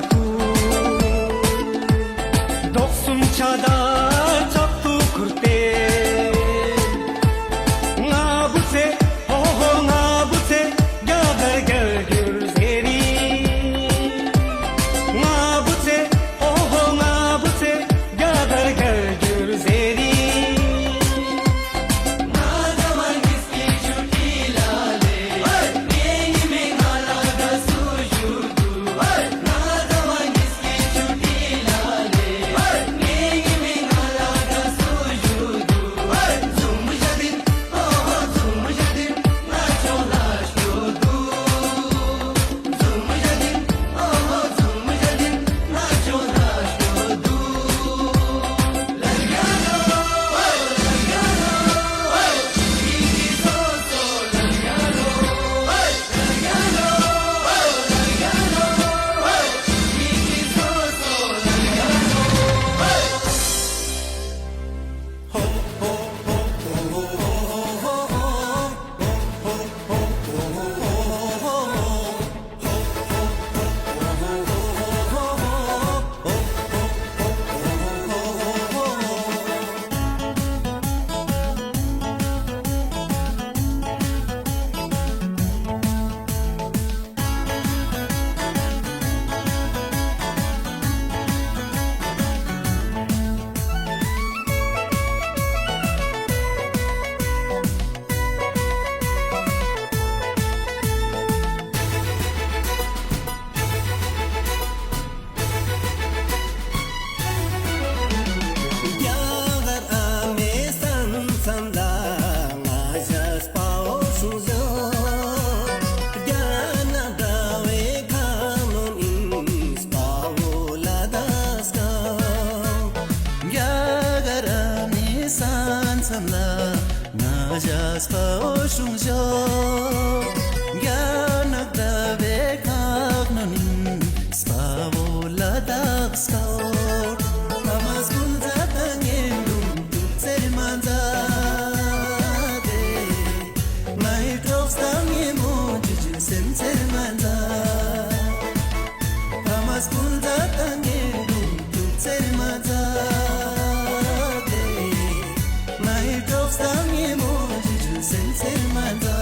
tu Doksun chada chaptu kurte Ngabuse ho ho ngabuse Gadar gölgür zeri Ngabuse ho ho ngabuse Gadar gölgür zeri Najas pa oshung jo Gyanak da vekak nanin Spavola dak skaur Amas kunza tangin dum tuk tseri manzade Mai troks tangin mo jujun sen tseri manzade Amas kunza tangin dum tuk tseri manzade Stangye mo jiju sen sen manda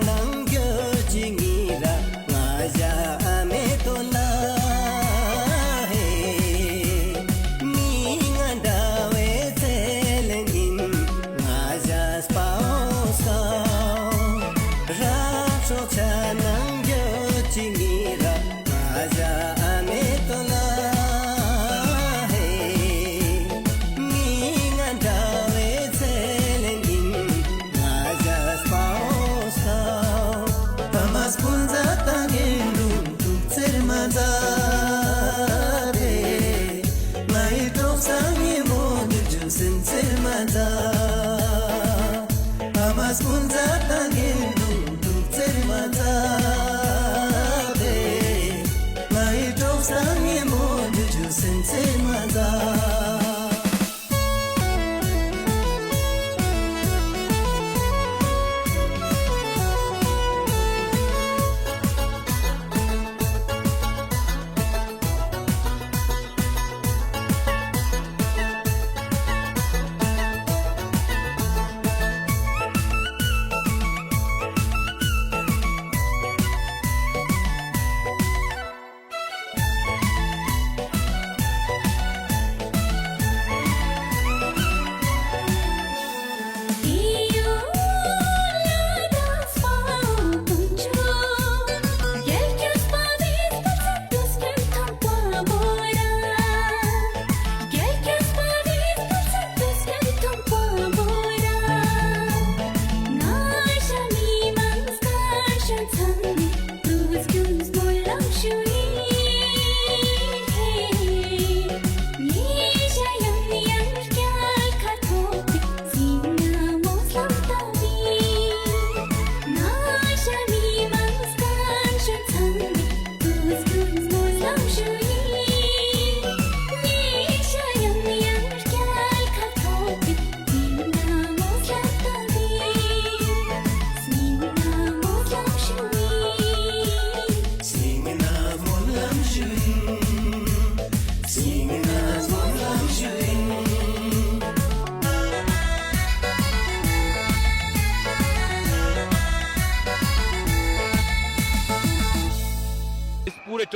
남겨진 이라 맞아 아메 돌라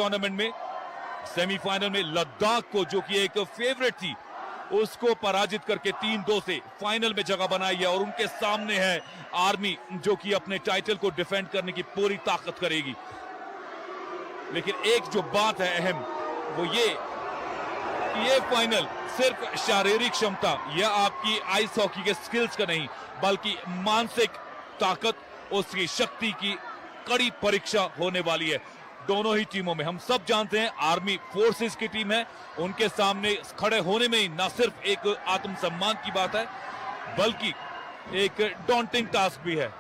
tournament में semifinal में लद्दाख को, जो कि एक favourite थी, उसको पराजित करके 3-2 से फाइनल में जगह बनाई है। और उनके सामने है आर्मी, जो कि अपने टाइटल को डिफेंड करने की पूरी ताकत करेगी। लेकिन एक जो बात है अहम, वो ये फाइनल सिर्फ शारीरिक क्षमता या आपकी आइस हॉकी के स्किल्स का नहीं, बल्कि मानसिक ताकत, उसकी शक्ति की कड़ी परीक्षा होने वाली है दोनों ही टीमों में। हम सब जानते हैं आर्मी फोर्सेस की टीम है, उनके सामने खड़े होने में ही ना सिर्फ एक आत्मसम्मान की बात है, बल्कि एक डॉन्टिंग टास्क भी है।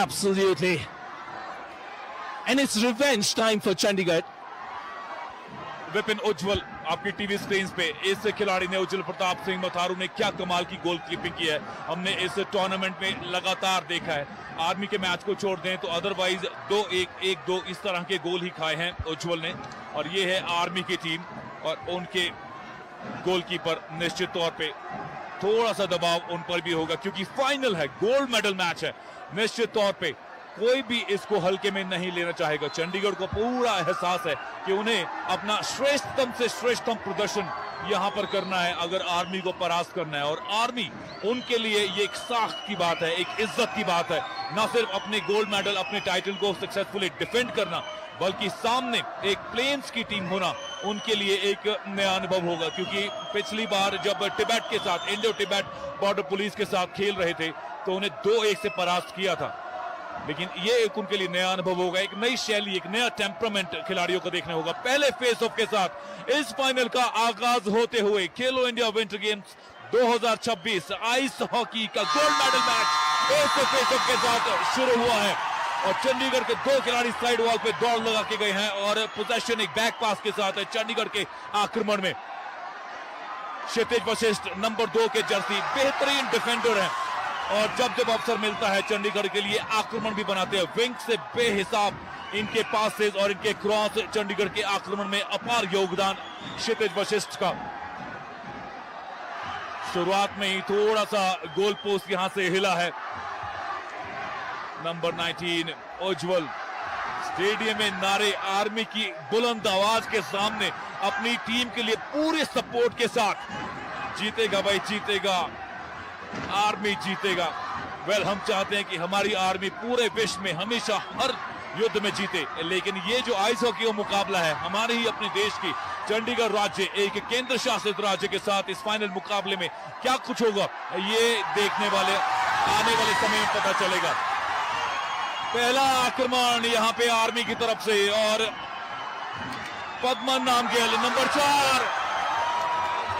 Absolutely. And it's revenge time for Chandigarh. Vipin उज्जवल आपकी टीवी स्क्रीन पे, इस खिलाड़ी ने, उज्जवल प्रताप सिंह मथारू ने क्या कमाल की गोल कीपिंग की है, हमने इस टूर्नामेंट में लगातार देखा है। आर्मी के मैच को छोड़ दें तो अदरवाइज 2-1, 1-2 इस तरह के गोल ही खाए हैं उज्जवल ने। और ये है आर्मी की टीम, और उनके गोलकीपर निश्चित तौर पे थोड़ा सा दबाव उन पर भी होगा, क्योंकि फाइनल है, गोल्ड मेडल मैच है। निश्चित तौर पे कोई भी इसको हल्के में नहीं लेना चाहेगा। चंडीगढ़ को पूरा एहसास है कि उन्हें अपना श्रेष्ठतम से श्रेष्ठतम प्रदर्शन यहां पर करना है अगर आर्मी को परास्त करना है। और आर्मी उनके लिए ये एक साख की बात है, एक इज्जत की बात है, ना सिर्फ अपने गोल्ड मेडल, अपने टाइटल को सक्सेसफुली डिफेंड करना, बल्कि सामने एक प्लेन्स की टीम होना उनके लिए एक नया अनुभव होगा। क्योंकि पिछली बार जब तिब्बत के साथ, इंडो तिब्बत बॉर्डर पुलिस के साथ खेल रहे थे, तो उन्हें 2-1 से परास्त किया था। लेकिन ये एक उनके लिए नया अनुभव होगा, एक नई शैली, एक नया टेम्परामेंट खिलाड़ियों को देखने होगा। पहले फेस ऑफ के साथ इस फाइनल का आगाज होते हुए खेलो India winter games 2026 ice hockey का गोल्ड मेडल मैच इस फेस ऑफ के साथ शुरू हुआ है। और चंडीगढ़ के 2 खिलाड़ी साइड वॉल पे दौड़ लगा के गए हैं, और पोजेशन एक बैक पास के साथ है चंडीगढ़ के आक्रमण में। क्षितिज वशिष्ठ नंबर 2 के जर्सी बेहतरीन डिफेंडर है, और जब जब अवसर मिलता है चंडीगढ़ के लिए आक्रमण भी बनाते हैं। विंग से बेहिसाब इनके पासेस और इनके क्रॉस, चंडीगढ़ के आक्रमण में अपार योगदान क्षितिज वशिष्ठ का। शुरुआत में ही थोड़ा सा गोल पोस्ट यहां से हिला है। नंबर 19 उज्जवल स्टेडियम में नारे आर्मी की बुलंद आवाज के सामने अपनी टीम के लिए पूरे सपोर्ट के साथ, जीतेगा भाई जीतेगा, आर्मी जीतेगा। वेल, हम चाहते हैं कि हमारी आर्मी पूरे विश्व में हमेशा हर युद्ध में जीते, लेकिन ये जो आइस हॉकी का मुकाबला है हमारे ही अपने देश की चंडीगढ़ राज्य एक केंद्र शासित राज्य के साथ, इस फाइनल मुकाबले में क्या कुछ होगा ये देखने वाले आने वाले समय में पता चलेगा। पहला आक्रमण यहां पे आर्मी की तरफ से, और Padman Namgyal number 4,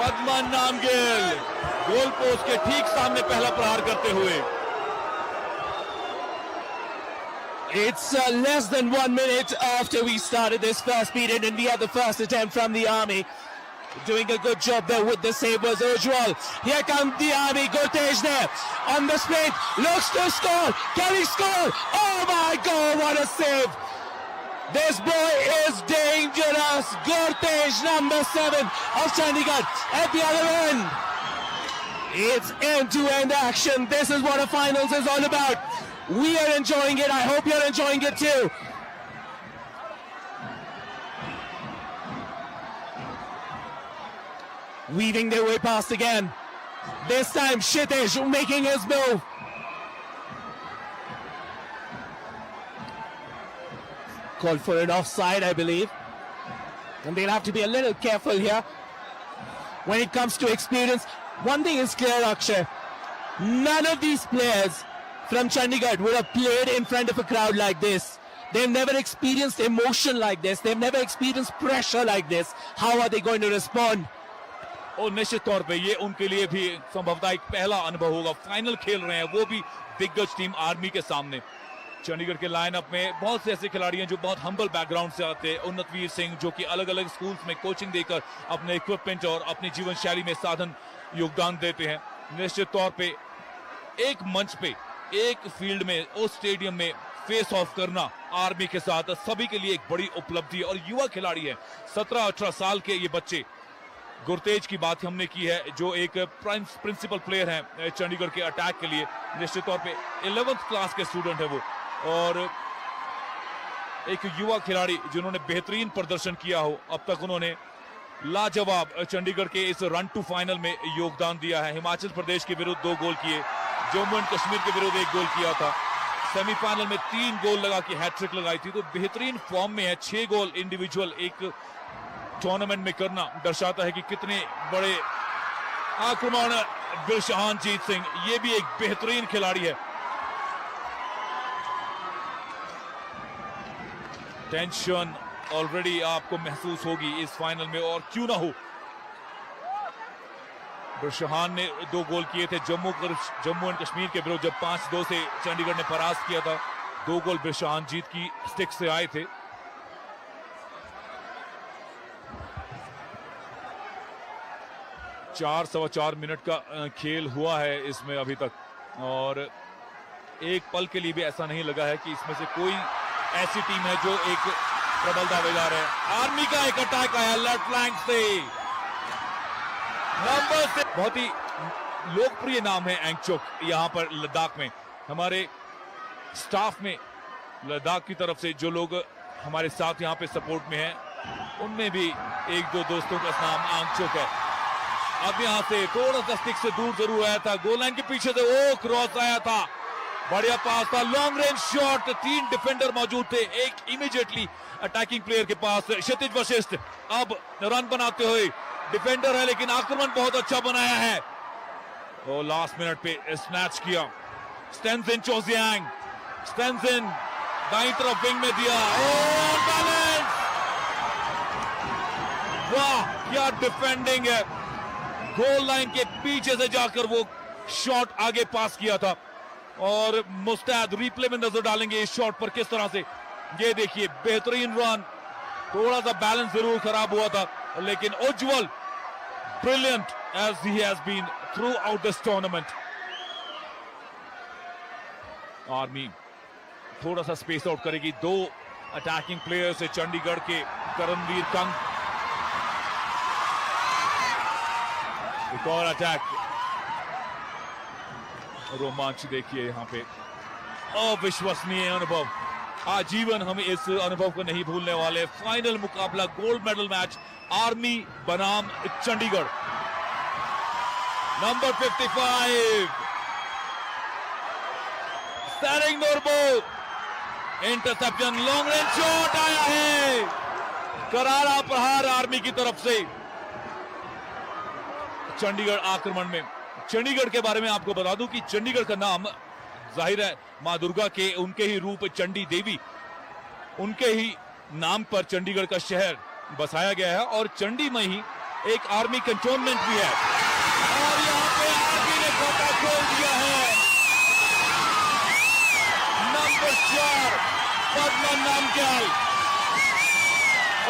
Padman Namgyal goal post के ठीक सामने पहला प्रहार करते हुए। It's less than 1 minute after we started this first period, and we had the first attempt from the army. Doing a good job there with the save was Ujjwal. Here comes the army. Gurtej there on the sprint. Looks to score. Can he score? Oh my God, what a save. This boy is dangerous. Gurtej, number 7 of Chandigarh at the other end. It's end-to-end action. This is what a finals is all about. We are enjoying it. I hope you're enjoying it too. Weaving their way past again. This time Kshitij making his move. Called for an offside, I believe. And they'll have to be a little careful here. When it comes to experience, one thing is clear, Akshay. None of these players from Chandigarh would have played in front of a crowd like this. They've never experienced emotion like this. They've never experienced pressure like this. How are they going to respond? और निश्चित तौर पे ये उनके लिए भी संभवतः एक पहला अनुभव होगा। फाइनल खेल रहे हैं वो भी दिग्गज टीम आर्मी के सामने। चंडीगढ़ के लाइनअप में बहुत से ऐसे खिलाड़ी हैं जो बहुत हम्बल बैकग्राउंड से आते हैं। उन्नतवीर सिंह जो कि अलग अलग स्कूल्स में कोचिंग देकर अपने इक्विपमेंट और अपनी जीवन शैली में साधन योगदान देते हैं। निश्चित तौर पे एक मंच पे, एक फील्ड में, उस स्टेडियम में फेस ऑफ करना आर्मी के साथ सभी के लिए एक बड़ी उपलब्धि। और युवा खिलाड़ी है, 17-18 साल के ये बच्चे। गुरतेज की बात हमने की है जो एक प्रिंसिपल प्लेयर है चंडीगढ़ के अटैक के लिए। निश्चित तौर पे 11th क्लास के स्टूडेंट है वो, और एक युवा खिलाड़ी जिन्होंने बेहतरीन प्रदर्शन किया हो, अब तक उन्होंने लाजवाब चंडीगढ़ के इस रन टू फाइनल में योगदान दिया है। हिमाचल प्रदेश के विरुद्ध 2 गोल किए, जम्मू एंड कश्मीर के विरुद्ध 1 गोल किया था, सेमीफाइनल में 3 गोल लगा के हैट्रिक लगाई थी। तो बेहतरीन फॉर्म में है। 6 गोल इंडिविजुअल एक टूर्नामेंट में करना दर्शाता है कि कितने बड़े आक्रमण बिरशहानजीत सिंह, ये भी एक बेहतरीन खिलाड़ी है। टेंशन ऑलरेडी आपको महसूस होगी इस फाइनल में, और क्यों ना हो। बिरशहान ने 2 गोल किए थे जम्मू एंड कश्मीर के विरुद्ध, जब 5-2 से चंडीगढ़ ने परास्त किया था। 2 गोल बिरशहानजीत की स्टिक से आए थे। सवा 4 मिनट का खेल हुआ है इसमें अभी तक, और एक पल के लिए भी ऐसा नहीं लगा है कि इसमें से कोई ऐसी टीम है जो एक प्रबल दावेदार है। आर्मी का एक अटैक आया लेफ्ट फ्लैंक से, नंबर से बहुत ही लोकप्रिय नाम है एंगचोक यहां पर लद्दाख में। हमारे स्टाफ में लद्दाख की तरफ से जो लोग हमारे साथ यहां पे सपोर्ट में हैं, उनमें भी 1-2 दोस्तों का नाम एंगचोक है। अब यहां से थोड़ा सा स्टिक से दूर जरूर आया था, गोल लाइन के पीछे से वो क्रॉस आया था, बढ़िया पास था, लॉन्ग रेंज शॉट। 3 डिफेंडर मौजूद थे, एक इमीडिएटली अटैकिंग प्लेयर के पास क्षितिज वशिष्ठ अब रन बनाते हुए डिफेंडर है, लेकिन आक्रमण बहुत अच्छा बनाया है। और लास्ट मिनट पे स्नैच किया स्टेंजिन चोजियांग, स्टेंजिन दाईं तरफ विंग में दिया, और बैलेंस, वाह क्या डिफेंडिंग है। गोल लाइन के पीछे से जाकर वो शॉट आगे पास किया था, और मुस्तैद रिप्ले में नजर डालेंगे इस शॉट पर किस तरह से। ये देखिए बेहतरीन रन, थोड़ा सा बैलेंस जरूर खराब हुआ था, लेकिन Ujjwal brilliant as he has been throughout this tournament. Army थोड़ा सा स्पेस आउट करेगी, 2 अटैकिंग प्लेयर्स है चंडीगढ़ के, करणवीर कंग। एक और अटैक, रोमांच देखिए यहां पे, अविश्वसनीय अनुभव। आजीवन हम इस अनुभव को नहीं भूलने वाले। फाइनल मुकाबला, गोल्ड मेडल मैच, आर्मी बनाम चंडीगढ़। नंबर 55 स्टैरिंग Norbu, interception, long range shot आया है, करारा प्रहार आर्मी की तरफ से। चंडीगढ़ आक्रमण में, चंडीगढ़ के बारे में आपको बता दूं कि चंडीगढ़ का नाम जाहिर है मां दुर्गा के, उनके ही रूप चंडी देवी, उनके ही नाम पर चंडीगढ़ का शहर बसाया गया है, और चंडी में ही एक आर्मी कंटोनमेंट भी है। और यहां पे आर्मी ने खाता खोल दिया है। नंबर 4 पद्मा नामग्याल।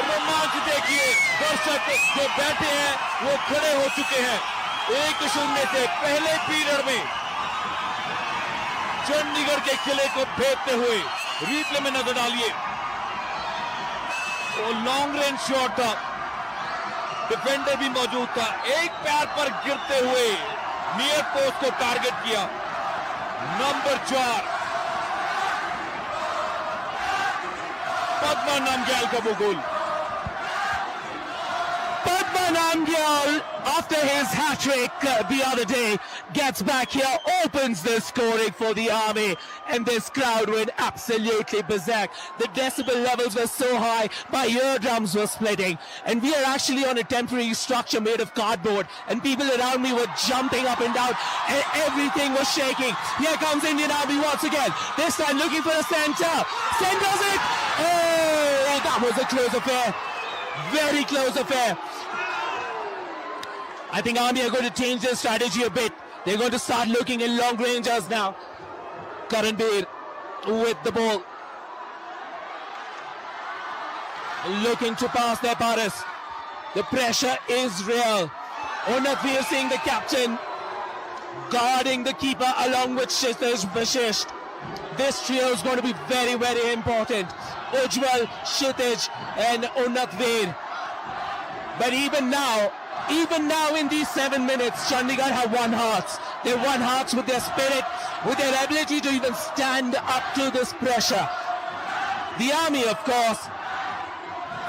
रोमांच देखिए, दर्शक जो बैठे हैं वो खड़े हो चुके हैं। 1-0 से पहले पीरियड में चंडीगढ़ के किले को भेदते हुए, रिप्ले में नजर डालिए, वो लॉन्ग रेंज शॉट था, डिफेंडर भी मौजूद था, एक पैर पर गिरते हुए नियर पोस्ट को टारगेट किया। नंबर 4 पद्मा नामग्याल का वो गोल। Padma Namgyal, after his hat-trick the other day, gets back here, opens the scoring for the Army, and this crowd went absolutely berserk. The decibel levels were so high, my eardrums were splitting, and we are actually on a temporary structure made of cardboard, and people around me were jumping up and down, and everything was shaking. Here comes Indian Army once again, this time looking for a center, centers it, oh, that was a close affair, very close affair. I think Army are going to change their strategy a bit. They're going to start looking in long rangers now. Karanbir with the ball, looking to pass their Paris. The pressure is real. Onatveer Singh, the captain, guarding the keeper along with Kshitij Vashishtha. This trio is going to be very, very important. Ujjwal, Kshitij and Onatveer. But even now in these 7 minutes, Chandigarh have won hearts. They won hearts with their spirit, with their ability to even stand up to this pressure. The Army, of course.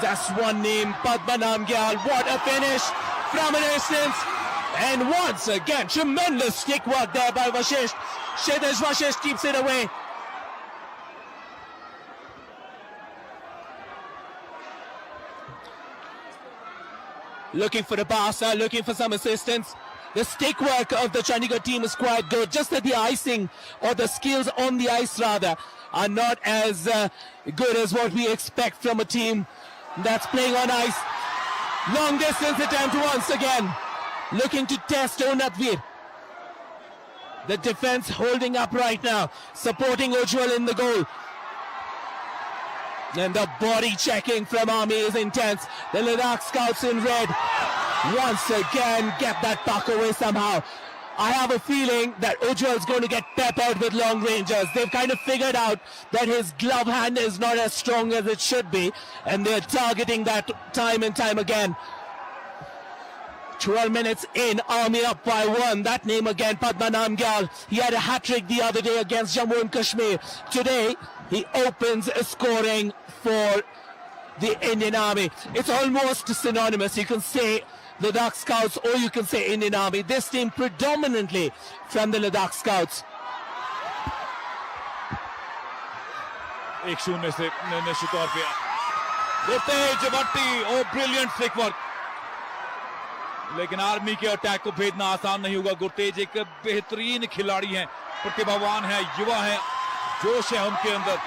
That's one name, Padmanabh Gyal. What a finish from a distance. And once again, tremendous stick work there by Vashisht. Kshitij Vashisht keeps it away. Looking for the pass, looking for some assistance. The stick work of the Chandigarh team is quite good. Just that the icing, or the skills on the ice rather, are not as good as what we expect from a team that's playing on ice. Long distance attempt once again. Looking to test Unatvir. The defense holding up right now, supporting Ujjwal in the goal. And the body checking from Army is intense. The Ladakh scouts in red once again get that puck away somehow. I have a feeling that Ujjwal's going to get peppered with long rangers. They've kind of figured out that his glove hand is not as strong as it should be, and they're targeting that time and time again. 12 minutes in, Army up by 1. That name again, Padmanabh Gyal. He had a hat-trick the other day against Jammu and Kashmir. Today, he opens scoring for the Indian Army. It's almost synonymous. You can say Ladakh Scouts or you can say Indian Army. This team predominantly from the Ladakh Scouts. 1-0 से निश्चित तौर पे गुरतेज भट्टी, ओ brilliant stick work, लेकिन army के attack को भेदना आसान नहीं होगा। गुरतेज एक बेहतरीन खिलाड़ी हैं, प्रतिभावान है, युवा है, जोश है उनके अंदर।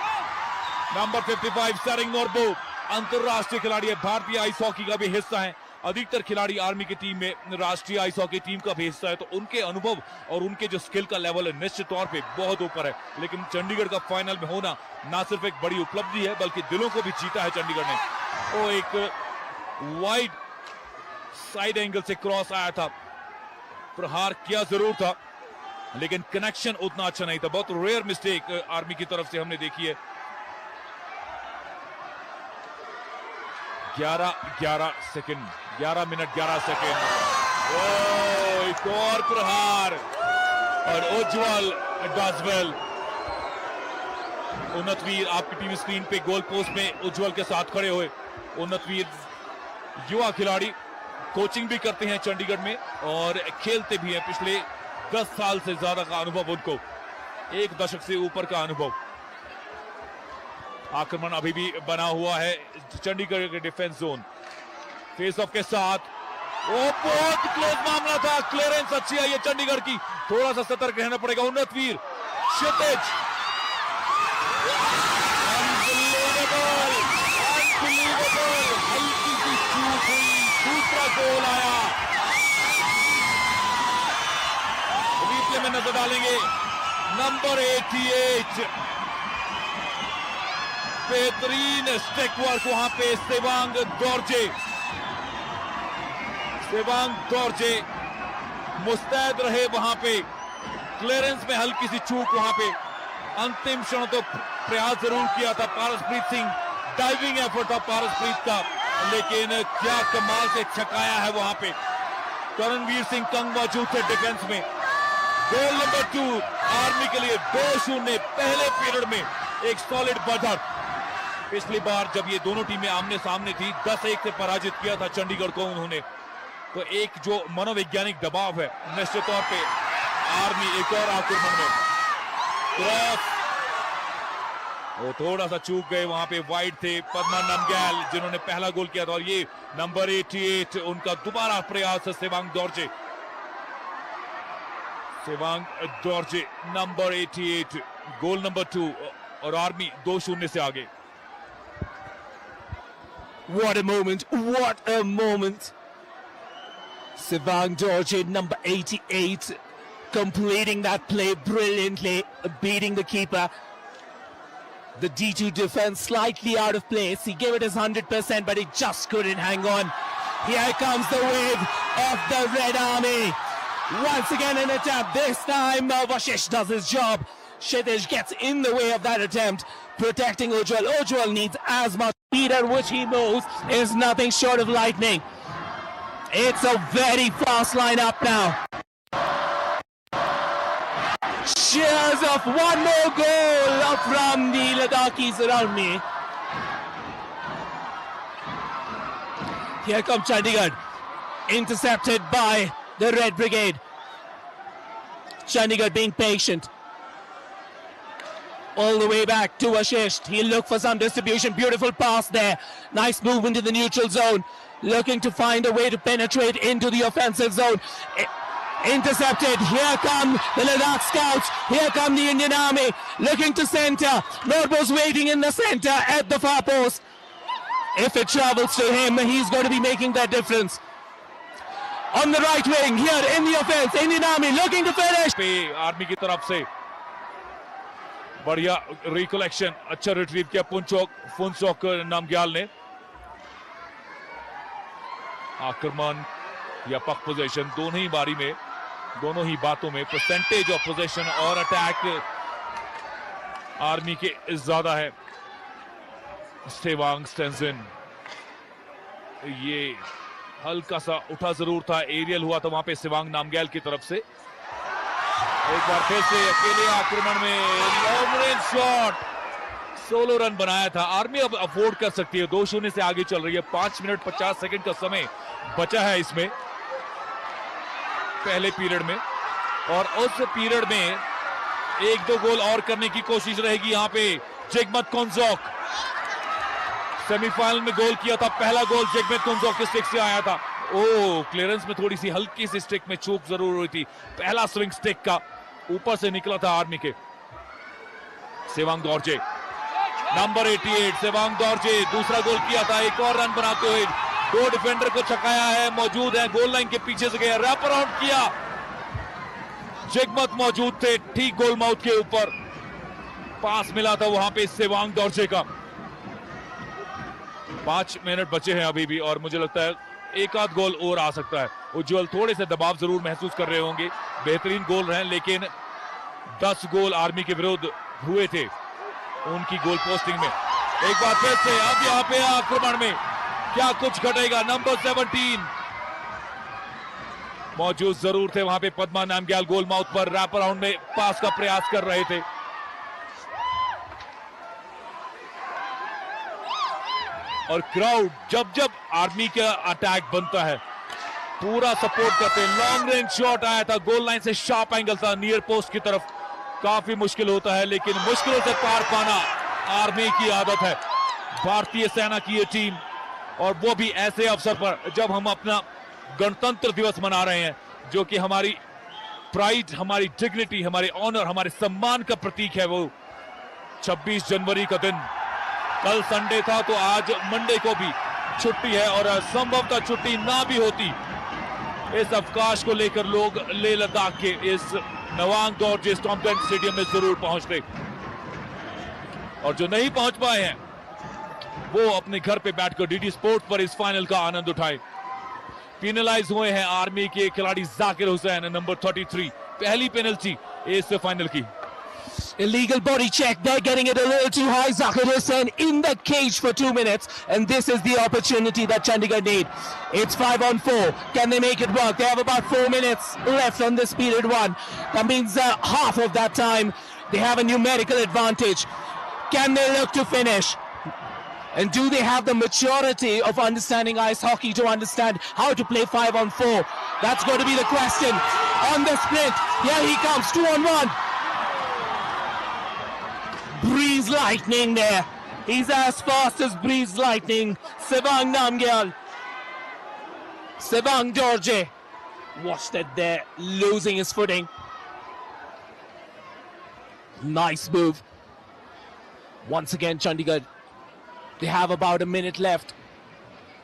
नंबर 55 सरिंग नोरबो अंतरराष्ट्रीय खिलाड़ी है, भारतीय आइस हॉकी का भी हिस्सा है। अधिकतर खिलाड़ी आर्मी की टीम में राष्ट्रीय आइस हॉकी टीम का भी हिस्सा है, तो उनके अनुभव और उनके जो स्किल का लेवल है निश्चित तौर पे बहुत ऊपर है। लेकिन चंडीगढ़ का फाइनल में होना ना सिर्फ एक बड़ी उपलब्धि है, बल्कि दिलों को भी जीता है चंडीगढ़ ने। वो एक वाइड साइड एंगल से क्रॉस आया था, प्रहार किया जरूर था, लेकिन कनेक्शन उतना अच्छा नहीं था। बहुत रेयर मिस्टेक आर्मी की तरफ से हमने देखी है। 11 सेकंड, 11 मिनट 11 सेकंड। एक और प्रहार और उज्जवल डज वेल। उन्नतवीर आपकी टीवी स्क्रीन पे गोल पोस्ट में उज्जवल के साथ खड़े हुए। उन्नतवीर युवा खिलाड़ी, कोचिंग भी करते हैं चंडीगढ़ में और खेलते भी हैं। पिछले 10 साल से ज्यादा का अनुभव उनको, 1 दशक से ऊपर का अनुभव। आक्रमण अभी भी बना हुआ है चंडीगढ़ के डिफेंस जोन। फेस ऑफ के साथ बहुत क्लोज मामला था, क्लियरेंस अच्छी है ये चंडीगढ़ की, थोड़ा सा सतर्क रहना पड़ेगा। उन्नतवीर, क्षितिज, हल्की सी चूक हुई, दूसरा गोल आया। रिप्ले में नजर डालेंगे, नंबर 88, बेहतरीन स्टिक वर्क वहां पे सेवांग दौर्जे मुस्तैद रहे वहां पे। क्लियरेंस में हल्की सी चूक वहां पे, अंतिम क्षण तो प्रयास जरूर किया था पारसप्रीत सिंह, डाइविंग एफर्ट था पारसप्रीत का, लेकिन क्या कमाल से छकाया है वहां पे। करणवीर सिंह कंग मौजूद थे डिफेंस में। गोल नंबर 2 आर्मी के लिए 2-0 पहले पीरियड में, एक सॉलिड बढ़त। पिछली बार जब ये दोनों टीमें आमने सामने थी 10-1 से पराजित किया था चंडीगढ़ को उन्होंने। तो एक जो मनोवैज्ञानिक दबाव है निश्चित तौर पे आर्मी एक और आक्रमण में क्रॉस, वो थोड़ा सा चूक गए वहां पे। वाइड थे पद्मनाभ ग्याल जिन्होंने पहला गोल किया था, और ये नंबर 88 उनका दोबारा प्रयास है। सेवांग दौर्जे नंबर 88, गोल नंबर 2 और आर्मी 2-0 से आगे। What a moment, what a moment. Sevang Dorje, number 88, completing that play brilliantly, beating the keeper. The D2 defense slightly out of place. He gave it his 100%, but he just couldn't hang on. Here comes the wave of the Red Army. Once again an attempt. This time Vashisht does his job. Kshitij gets in the way of that attempt, protecting Ujjwal. Ujjwal needs as much speed at which he moves is nothing short of lightning. It's a very fast lineup now. Cheers of one more goal from the Ladakhis around me. Here comes Chandigarh. Intercepted by the Red Brigade. Chandigarh being patient. All the way back to Ashish. He'll look for some distribution. Beautiful pass there. Nice movement in the neutral zone. Looking to find a way to penetrate into the offensive zone. Intercepted. Here come the Ladakh scouts. Here come the Indian Army. Looking to center. Norbo's waiting in the center at the far post. If it travels to him, he's going to be making that difference. On the right wing, here in the offense, Indian Army looking to finish. पे army की तरफ से बढ़िया recollection, अच्छा retrieve किया फुनचोक नामग्याल ने. आक्रमण या पक पोजीशन दोनों ही बारी में, दोनों ही बातों में परसेंटेज ऑफ पोजीशन और अटैक आर्मी के ज्यादा है. सेवांग स्टेंसन, ये हल्का सा उठा जरूर था, एरियल हुआ था वहां पे सेवांग नामग्याल की तरफ से. एक बार फिर से अकेले आक्रमण में लॉन्ग रेंज शॉट, 16 रन बनाया था. आर्मी अब अफोर्ड कर सकती है, 2-0 से आगे चल रही है. 5 मिनट 50 सेकंड का समय बचा है इसमें पहले पीरियड में, और उस पीरियड में 1-2 गोल और करने की कोशिश रहेगी. यहां पे जिगमत कोंजोक सेमीफाइनल में गोल किया था, पहला गोल जिगमत कोंजोक के स्टिक से आया था. ओ, क्लियरेंस में थोड़ी सी हल्की सी स्टिक में चूक जरूर हुई थी. पहला स्विंग स्टिक का ऊपर से निकला था आर्मी के. सेवांग दौरजे नंबर 88, सेवांग दौरजे दूसरा गोल किया था. एक और रन बनाते हुए 2 डिफेंडर को छकाया है, मौजूद है गोल लाइन के पीछे से गया, रैप अराउंड किया. जिगमत मौजूद थे ठीक गोल माउथ के ऊपर, पास मिला था वहां पे सेवांग दौरजे का. 5 मिनट बचे हैं अभी भी, और मुझे लगता है एक आध गोल और आ सकता है. उज्जवल थोड़े से दबाव जरूर महसूस कर रहे होंगे, बेहतरीन गोल रहे, लेकिन 10 गोल आर्मी के विरुद्ध हुए थे उनकी गोल पोस्टिंग में. एक बार फिर से अब यहाँ पे आक्रमण में क्या कुछ घटेगा. नंबर 17 मौजूद जरूर थे वहां पे. पद्मा नामग्याल गोल माउथ पर रैप अराउंड में पास का प्रयास कर रहे थे. और क्राउड जब जब आर्मी का अटैक बनता है पूरा सपोर्ट करते हैं. लॉन्ग रेंज शॉट आया था, गोल लाइन से शार्प एंगल था नियर पोस्ट की तरफ. काफी मुश्किल होता है, लेकिन मुश्किलों से पार पाना आर्मी की आदत है. भारतीय सेना की ये टीम, और वो भी ऐसे अवसर पर जब हम अपना गणतंत्र दिवस मना रहे हैं, जो कि हमारी प्राइड, हमारी डिग्निटी, हमारे ऑनर, हमारे सम्मान का प्रतीक है. वो 26 जनवरी का दिन, कल संडे था तो आज मंडे को भी छुट्टी है, और संभवतः छुट्टी ना भी होती, इस अवकाश को लेकर लोग लेह लद्दाख के इस नवांग दौरजे स्टॉम्पटन स्टेडियम में जरूर पहुंचते. और जो नहीं पहुंच पाए हैं वो अपने घर पे बैठकर डीडी स्पोर्ट पर इस फाइनल का आनंद उठाए. पेनलाइज हुए हैं आर्मी के खिलाड़ी जाकिर हुसैन, नंबर 33. पहली पेनल्टी इस फाइनल की. Illegal body check. They're getting it a little too high. Zakir Hussain in the cage for 2 minutes. And this is the opportunity that Chandigarh need. It's 5-on-4. Can they make it work? They have about 4 minutes left on this period 1. That means half of that time they have a numerical advantage. Can they look to finish? And do they have the maturity of understanding ice hockey to understand how to play 5-on-4? That's going to be the question. On the sprint. Here he comes. 2-on-1. Breeze Lightning there. He's as fast as Breeze Lightning. Sevang Namgyal. Sevang Dorje. Watched it there, losing his footing. Nice move. Once again, Chandigarh. They have about a minute left.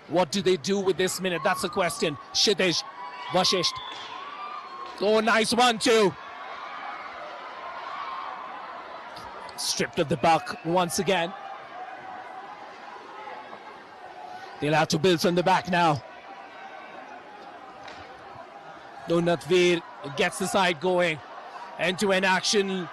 What do they do with this minute? That's the question. Kshitij, Vashisht. Oh, nice 1-2. Stripped of the puck once again. They'll have to build from the back now. Natvir gets the side going. End-to-end action.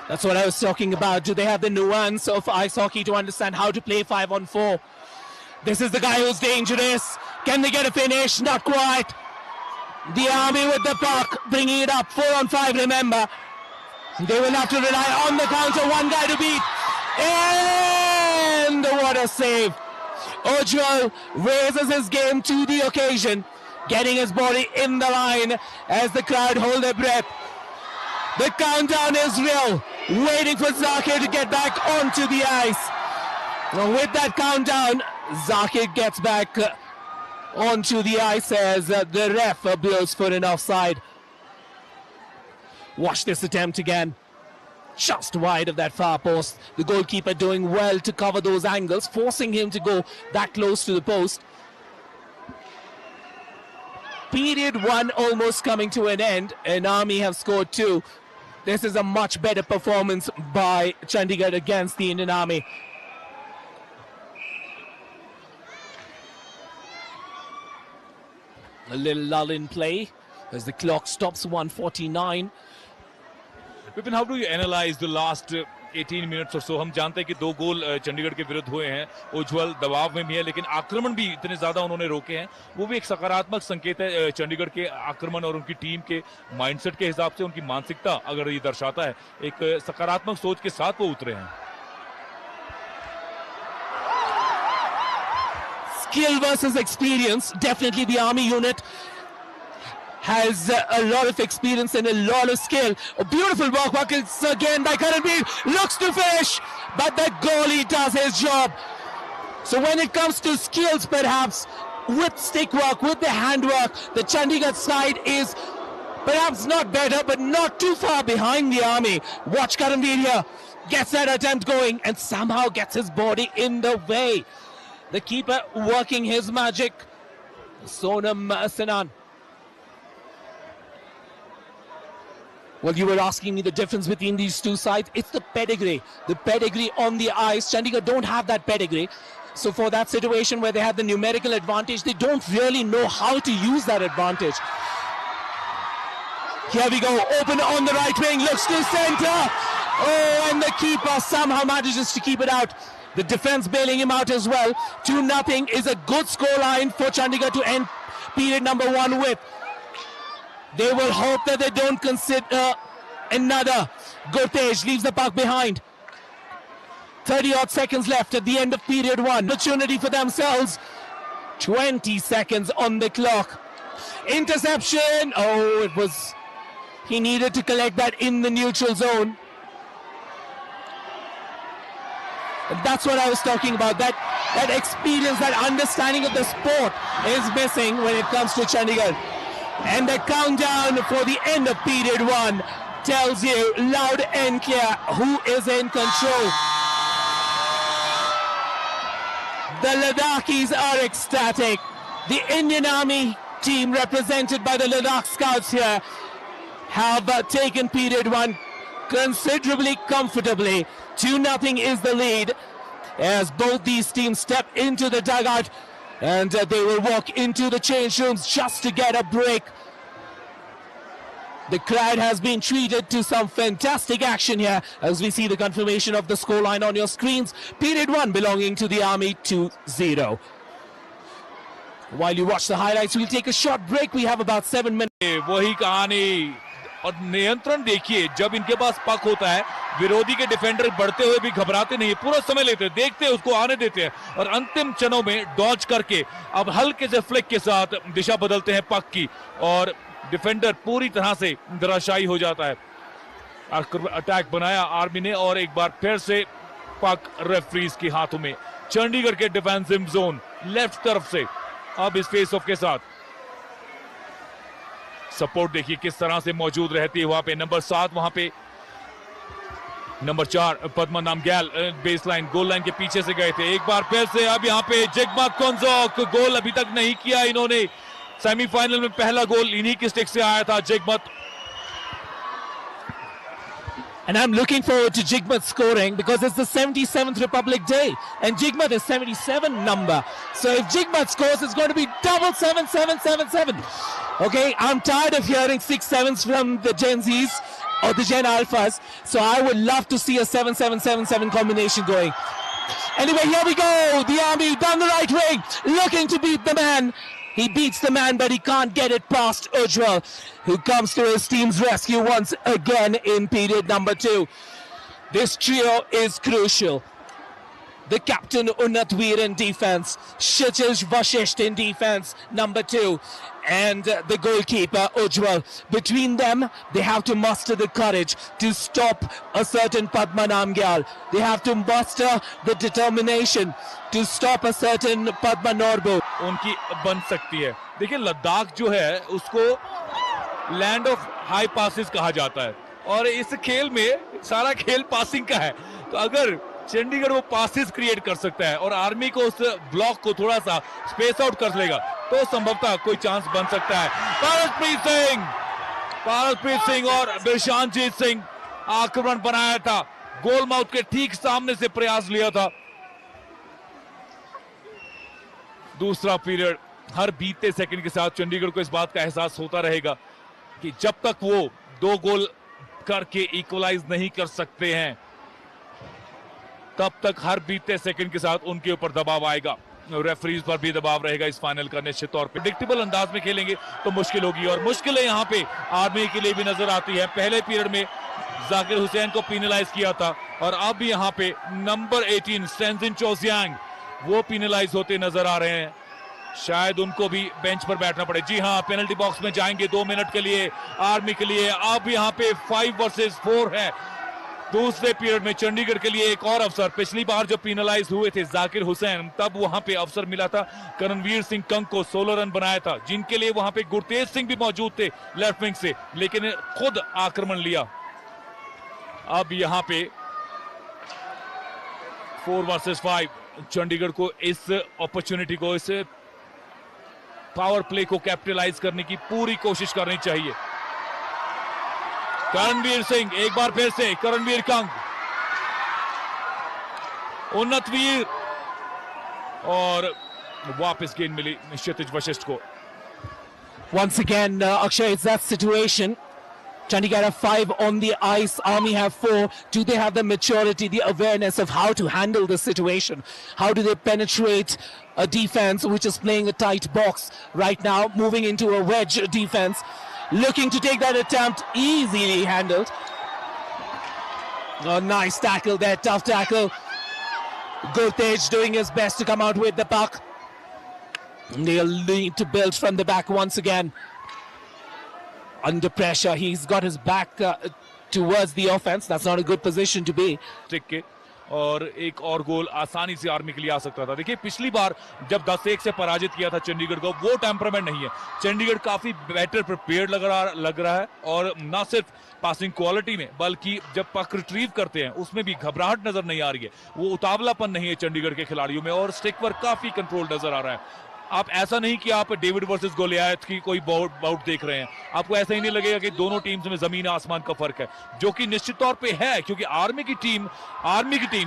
That's what I was talking about. Do they have the nuance of ice hockey to understand how to play 5-on-4? This is the guy who's dangerous. Can they get a finish? Not quite. The Army with the puck, bringing it up. 4-on-5, remember. They will have to rely on the counter. One guy to beat. And what a save. Ujjwal raises his game to the occasion, getting his body in the line as the crowd hold their breath. The countdown is real, waiting for Zakir to get back onto the ice. With that countdown, Zakir gets back onto the ice as the ref blows for an offside. Watch this attempt again. Just wide of that far post. The goalkeeper doing well to cover those angles, forcing him to go that close to the post. Period 1 almost coming to an end, and Army have scored 2. This is a much better performance by Chandigarh against the Indian Army. A little lull in play as the clock stops 1:49. Vipin, how do you analyze the last 18 minutes or so? हम जानते हैं कि 2 गोल चंडीगढ़ के विरुद्ध हुए हैं. उज्जवल दबाव में भी है, लेकिन आक्रमण भी इतने ज्यादा उन्होंने रोके हैं. वो भी एक सकारात्मक संकेत है चंडीगढ़ के आक्रमण और उनकी टीम के माइंडसेट के हिसाब से. उनकी मानसिकता अगर ये दर्शाता है, एक सकारात्मक सोच के साथ वो उतरे हैं. Skill versus experience. Definitely the Army unit has a lot of experience and a lot of skill. A beautiful walk it's again by Karanveer. Looks to finish, but the goalie does his job. So when it comes to skills, perhaps with stick work, with the handwork, the Chandigarh side is perhaps not better, but not too far behind the Army. Watch Karanveer here. Gets that attempt going and somehow gets his body in the way. The keeper working his magic. Sonam Sanan. Well, you were asking me the difference between these two sides. It's the pedigree. The pedigree on the ice. Chandigarh don't have that pedigree. So for that situation where they have the numerical advantage, they don't really know how to use that advantage. Here we go. Open on the right wing. Looks to center. Oh, and the keeper somehow manages to keep it out. The defense bailing him out as well. 2-0 is a good scoreline for Chandigarh to end period number 1 with. They will hope that they don't consider another. Gurtej leaves the puck behind. 30-odd seconds left at the end of period 1. Opportunity for themselves. 20 seconds on the clock. Interception. Oh, it was... He needed to collect that in the neutral zone. And that's what I was talking about. That experience, that understanding of the sport is missing when it comes to Chandigarh. And the countdown for the end of period 1 tells you loud and clear who is in control. The Ladakhis are ecstatic. The Indian Army team, represented by the Ladakh Scouts here, have taken period 1 considerably comfortably. 2-0 is the lead as both these teams step into the dugout, and they will walk into the change rooms just to get a break. The crowd has been treated to some fantastic action here as we see the confirmation of the scoreline on your screens. Period 1 belonging to the Army, 2-0. While you watch the highlights, we'll take a short break. We have about 7 minutes. वही कहानी और नियंत्रण देखिए. जब इनके पास पक होता है, विरोधी के डिफेंडर बढ़ते हुए भी घबराते नहीं, पूरा समय लेते हैं, देखते हैं, उसको आने देते हैं और अंतिम क्षणों में डॉज करके अब हल्के से फ्लिक के साथ दिशा बदलते हैं पक की और डिफेंडर पूरी तरह से धराशायी हो जाता है. अटैक बनाया आर्मी ने और एक बार फिर से पक रेफरीज के हाथों में. चंडीगढ़ के डिफेंसिव जोन लेफ्ट तरफ से अब इस फेस ऑफ के साथ सपोर्ट देखिए किस तरह से मौजूद रहती है. वहां पे नंबर 7, वहां पे नंबर 4 पद्मनाम गैल बेस लाइन गोल लाइन के पीछे से गए थे. एक बार फिर से अब यहाँ पे जिगमत कोंजोक गोल अभी तक नहीं किया इन्होंने. सेमीफाइनल में पहला गोल इन्हीं की स्टिक से आया था Jigmat. And I'm looking forward to Jigmat scoring because it's the 77th Republic Day and Jigmat is 77 number. So if Jigmat scores, it's going to be double 7-7-7-7. Okay, I'm tired of hearing 6-7s from the Gen Zs or the Gen Alphas. So I would love to see a 7-7-7-7 combination going. Anyway, here we go. The Army down the right wing, looking to beat the man. He beats the man, but he can't get it past Ujjwal, who comes to his team's rescue once again in period number 2. This trio is crucial. The captain Unnatveer in defense, Kshitij Vashisht in defense, number 2, and the goalkeeper Ujjwal. Between them, they have to muster the courage to stop a certain Padma Namgyal. They have to muster the determination to stop a certain Padma Norbu. उनकी बन सकती है। देखिए लद्दाख जो है उसको land of high passes कहा जाता है और इस खेल में सारा खेल पासिंग का है। तो अगर चंडीगढ़ वो पासिस क्रिएट कर सकता है और आर्मी को उस ब्लॉक को थोड़ा सा स्पेस आउट कर लेगा तो संभवतः कोई चांस बन सकता है। पारसप्रीत सिंह और बिशानजीत सिंह आक्रमण बनाया था, गोल माउथ के ठीक सामने से प्रयास लिया था। दूसरा पीरियड हर बीते सेकंड के साथ चंडीगढ़ को इस बात का एहसास होता रहेगा कि जब तक वो 2 गोल करके इक्वलाइज नहीं कर सकते हैं तब तक हर बीते सेकंड के साथ उनके ऊपर दबाव आएगा। रेफरीज पर भी दबाव रहेगा इस फाइनल का निश्चित तौर पे। प्रेडिक्टेबल अंदाज में खेलेंगे तो मुश्किल होगी और मुश्किलें यहां पे आर्मी के लिए भी नजर आती है। पहले पीरियड में जाकिर हुसैन को पेनलाइज किया था और अब यहां पे नंबर 18 स्टेंजिन चोजियांग वो पेनलाइज होते नजर आ रहे हैं। शायद उनको भी बेंच पर बैठना पड़े। जी हां, पेनल्टी बॉक्स में जाएंगे 2 मिनट के लिए आर्मी के लिए। अब यहां पे 5 वर्सेस 4 है। दूसरे पीरियड में चंडीगढ़ के लिए एक और अवसर। पिछली बार जो पेनलाइज हुए थे जाकिर हुसैन, तब वहां पे अवसर मिला था करणवीर सिंह कंग को, 16 रन बनाया था, जिनके लिए वहां पे गुरतेज सिंह भी मौजूद थे लेफ्ट विंग से, लेकिन खुद आक्रमण लिया। अब यहां पे 4 वर्सेस 5 चंडीगढ़ को इस अपॉर्चुनिटी को, इस पावर प्ले को कैपिटलाइज करने की पूरी कोशिश करनी चाहिए। करणवीर सिंह एक बार फिर से, करणवीर कंग, उन्नतवीर और वापस गेंद मिली क्षितिज वशिष्ठ को। Once again, Akshay, it's that situation. Chandigarh have 5 on the ice, Army have 4. Do they have the maturity, the awareness of how to handle the situation? How do they penetrate a defense which is playing a tight box right now, moving into a wedge defense, looking to take that attempt, easily handled. Oh, nice tackle there, tough tackle. Gurtej doing his best to come out with the puck. They'll need to build from the back once again. Under pressure, he's got his back towards the offense. That's not a good position to be. और एक और गोल आसानी से army के लिए आ सकता था। देखिए पिछली बार जब 10-1 से पराजित किया था चंडीगढ़ को, वो टेम्परामेंट नहीं है। चंडीगढ़ काफी बेटर प्रिपेयर्ड लग रहा है और ना सिर्फ पासिंग क्वालिटी में बल्कि जब पक रिट्रीव करते हैं उसमें भी घबराहट नजर नहीं आ रही है। वो उतावलापन नहीं है चंडीगढ़ के खिलाड़ियों में और स्टिक पर काफी कंट्रोल नजर आ रहा है। आप ऐसा नहीं कि आप डेविड वर्सेस गोलियात की कोई बाउट देख रहे हैं, आपको ऐसा ही नहीं लगेगा कि दोनों टीम्स में जमीन आसमान का फर्क है, जो कि निश्चित तौर पे है, क्योंकि आर्मी की टीम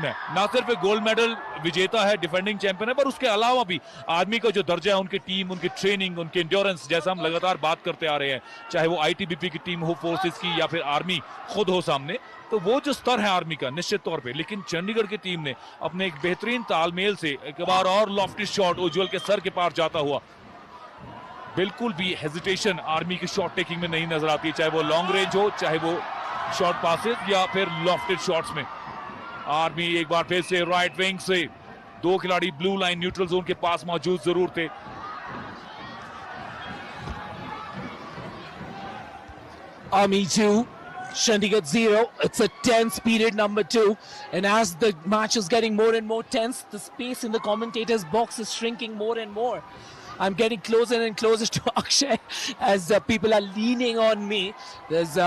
है, ना सिर्फ गोल्ड मेडल विजेता है, डिफेंडिंग चैंपियन है, पर उसके अलावा भी आर्मी का जो दर्जा है, उनकी टीम, उनकी ट्रेनिंग, उनकी एंड्योरेंस, जैसा हम लगातार बात करते आ रहे हैं, चाहे वो आईटीबीपी की टीम हो, फोर्सेस की, या फिर आर्मी खुद हो सामने, तो वो जो स्तर है आर्मी का निश्चित तौर पे। लेकिन चंडीगढ़ की टीम ने अपने एक बेहतरीन तालमेल से एक बार और लॉफ्टी शॉट उज्जवल के सर के पार जाता हुआ, बिल्कुल भी हेजिटेशन आर्मी की शॉट टेकिंग में नहीं नजर आती, चाहे वो लॉन्ग रेंज हो, चाहे वो शॉर्ट पासेस या फिर लॉफ्टेड शॉट्स में। आर्मी एक बार फिर से राइट विंग से 2 खिलाड़ी ब्लू लाइन न्यूट्रल जोन के पास मौजूद जरूर थे। Army 2, Chandigarh 0. It's a tense period number 2, and as the match is getting more and more tense, the space in the commentators box is shrinking more and more. I'm getting closer and closer to Akshay as people are leaning on me. There's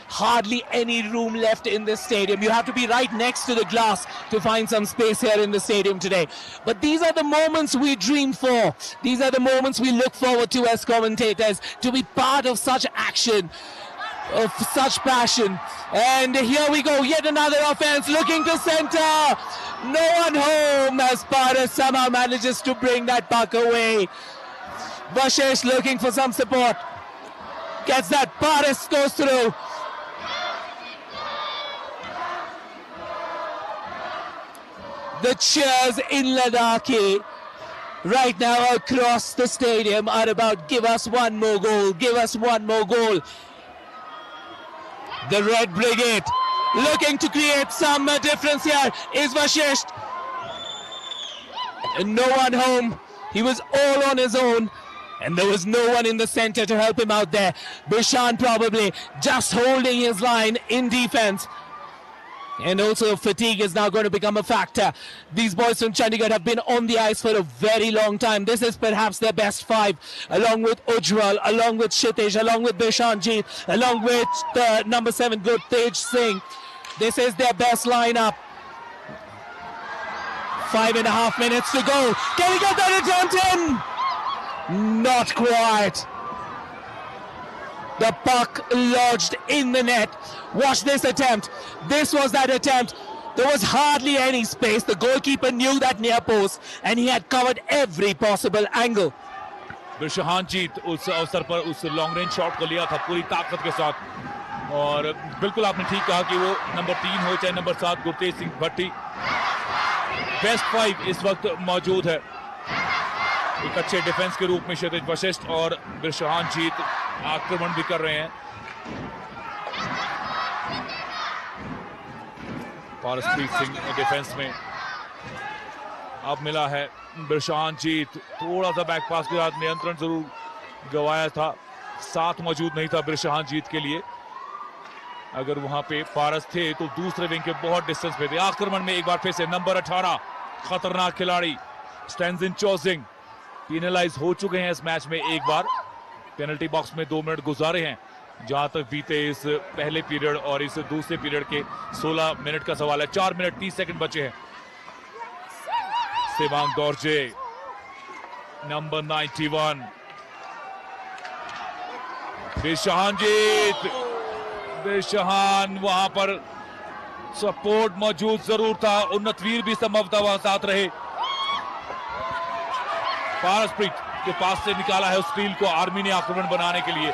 hardly any room left in this stadium. You have to be right next to the glass to find some space here in the stadium today. But these are the moments we dream for. These are the moments we look forward to as commentators, to be part of such action, of such passion. And here we go, yet another offense, looking to center. No one home as Paras somehow manages to bring that puck away. Vashesh looking for some support. Gets that, Paras goes through. The cheers in Ladakh right now across the stadium are about give us one more goal, give us one more goal. The Red Brigade looking to create some difference here is Vashisht. No one home. He was all on his own. And there was no one in the center to help him out there. Bishan probably just holding his line in defense. And also fatigue is now going to become a factor. These boys from Chandigarh have been on the ice for a very long time. This is perhaps their best five, along with Ujjwal, along with Kshitij, along with Bishanjit, along with the number 7 Gurtej Singh. This is their best lineup. 5.5 minutes to go. Can he get that attempt in? Not quite. The puck lodged in the net. Watch this attempt. This was that attempt. There was hardly any space. The goalkeeper knew that near post and he had covered every possible angle. बिरशहानजीत उस अवसर पर उस long range shot को लिया था पूरी ताकत के साथ और बिल्कुल आपने ठीक कहा कि वो नंबर 3 हो चाहे नंबर 7 गुरतेज सिंह भट्टी बेस्ट 5 इस वक्त मौजूद है एक अच्छे डिफेंस के रूप में क्षितिज वशिष्ठ और बिरशहानजीत आक्रमण भी कर रहे हैं पारसप्रीत सिंह डिफेंस में अब मिला है बिरशहानजीत थोड़ा सा बैक पास के साथ नियंत्रण जरूर गवाया था साथ मौजूद नहीं था बिरशहानजीत के लिए अगर वहां पे पारस थे तो दूसरे विंग के बहुत डिस्टेंस पे थे आक्रमण में एक बार फिर से नंबर 18 खतरनाक खिलाड़ी स्टेंजिन चोजिंग पेनलाइज हो चुके हैं इस मैच में एक बार पेनल्टी बॉक्स में 2 मिनट गुजारे हैं जहां तक बीते इस पहले पीरियड और इस दूसरे पीरियड के 16 मिनट का सवाल है 4 मिनट 30 सेकंड बचे हैं सेवांग दौरजे नंबर 91 बिरशहानजीत बिरशहान वहां पर सपोर्ट मौजूद जरूर था उन्नतवीर भी संभवतः वहां साथ रहे पारसप्रीत के पास से निकाला है उस फील्ड को आर्मी ने आक्रमण बनाने के लिए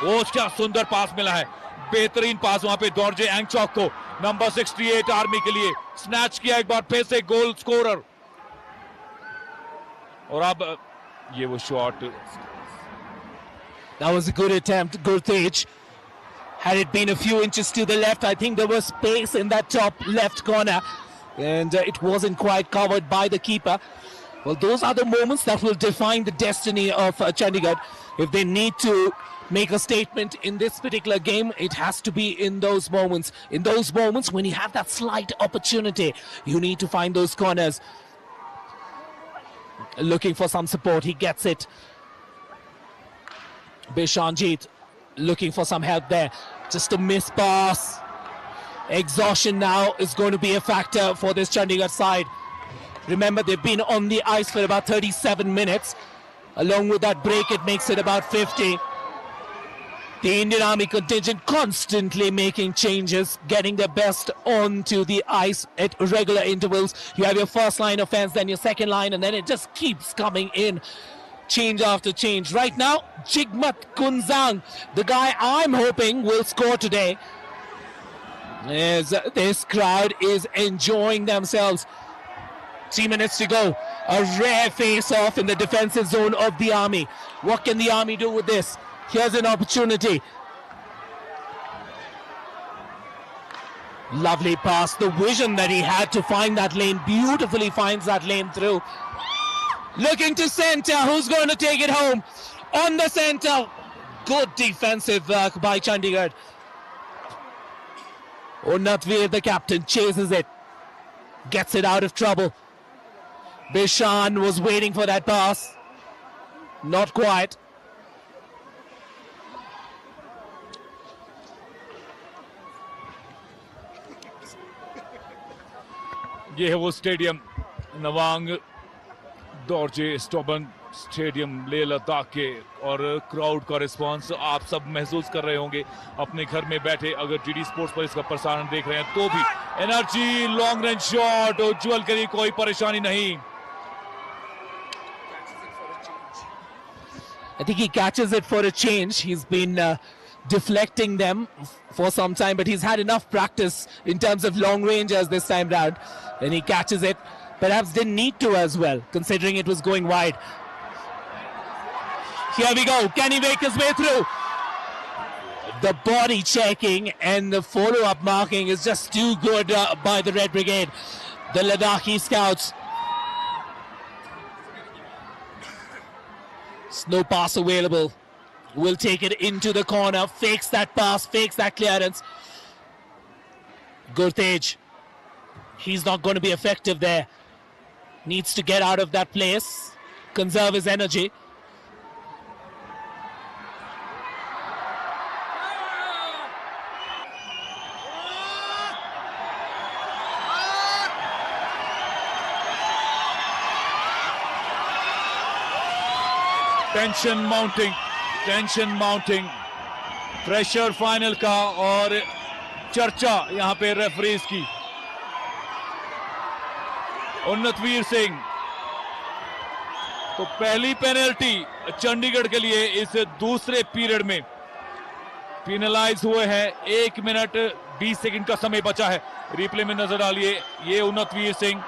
वो क्या सुंदर पास मिला है बेहतरीन पास वहां पे दौरजे एंगचॉक को नंबर 68 आर्मी के लिए स्नैच किया एक बार फिर से गोल स्कोरर और अब ये वो shot That was a good attempt, Gurtej. Had it been a few inches to the left, I think there was space in that top left corner. And it wasn't quite covered by the keeper. Well, those are the moments that will define the destiny of Chandigarh. If they need to make a statement in this particular game, it has to be in those moments. In those moments, when you have that slight opportunity, you need to find those corners. Looking for some support, he gets it. Bishanjit looking for some help there. Just a missed pass. Exhaustion now is going to be a factor for this Chandigarh side. Remember, they've been on the ice for about 37 minutes. Along with that break, it makes it about 50. The Indian Army contingent constantly making changes, getting their best onto the ice at regular intervals. You have your first line offense, then your second line, and then it just keeps coming in. Change after change. Right now, Jigmat Kunzang, the guy I'm hoping will score today, as this crowd is enjoying themselves. 3 minutes to go. A rare face-off in the defensive zone of the Army. What can the Army do with this? Here's an opportunity. Lovely pass. The vision that he had to find that lane, beautifully finds that lane through. Looking to center. Who's going to take it home? On the center. Good defensive work by Chandigarh. Unnatveer, the captain, chases it. Gets it out of trouble. Bishan was waiting for that pass. Not quite. ये है वो stadium Nawang Dorje स्टोबन stadium Leh Ladakh के और crowd का response आप सब महसूस कर रहे होंगे अपने घर में बैठे अगर डीडी स्पोर्ट्स पर इसका प्रसारण देख रहे हैं तो भी एनर्जी लॉन्ग रेंज शॉट उज्जवल के लिए कोई परेशानी नहीं I think he catches it for a change. He's been deflecting them for some time, but he's had enough practice in terms of long rangers this time round. And he catches it. Perhaps didn't need to as well, considering it was going wide. Here we go. Can he make his way through? The body checking and the follow-up marking is just too good by the Red Brigade, the Ladakhi scouts. No pass available. Will take it into the corner, fakes that pass, fakes that clearance. Gurtej, he's not going to be effective there. Needs to get out of that place, conserve his energy. Tension mounting pressure final का और चर्चा यहां पे referees की। उन्नतवीर सिंह, तो पहली penalty Chandigarh के लिए इस दूसरे पीरियड में पेनलाइज हुए हैं। 1 मिनट 20 सेकंड का समय बचा है। रिप्ले में नजर डालिए, ये उन्नतवीर सिंह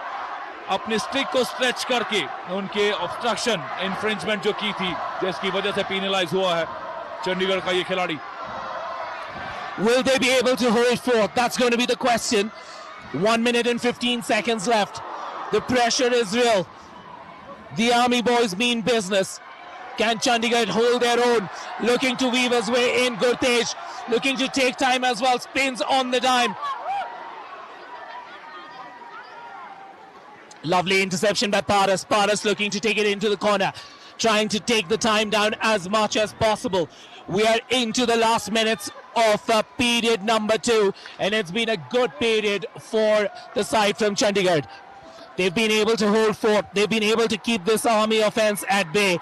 अपने स्टिक को स्ट्रेच करके उनके ऑब्स्ट्रक्शन इन्फ्रिंजमेंट जो की थी, जिसकी वजह से पेनलाइज हुआ है चंडीगढ़ का ये खिलाड़ी। Will they be able to hold forth? That's going to be the question. 1 minute and 15 seconds left. The pressure is real. The Army boys mean business. Can Chandigarh hold their own? Looking to weave his way in. Gurtej looking to take time as well. Spins on the dime. Lovely interception by Paras. Paras looking to take it into the corner, trying to take the time down as much as possible. We are into the last minutes of period number 2, and it's been a good period for the side from Chandigarh. They've been able to hold forth. They've been able to keep this Army offense at bay,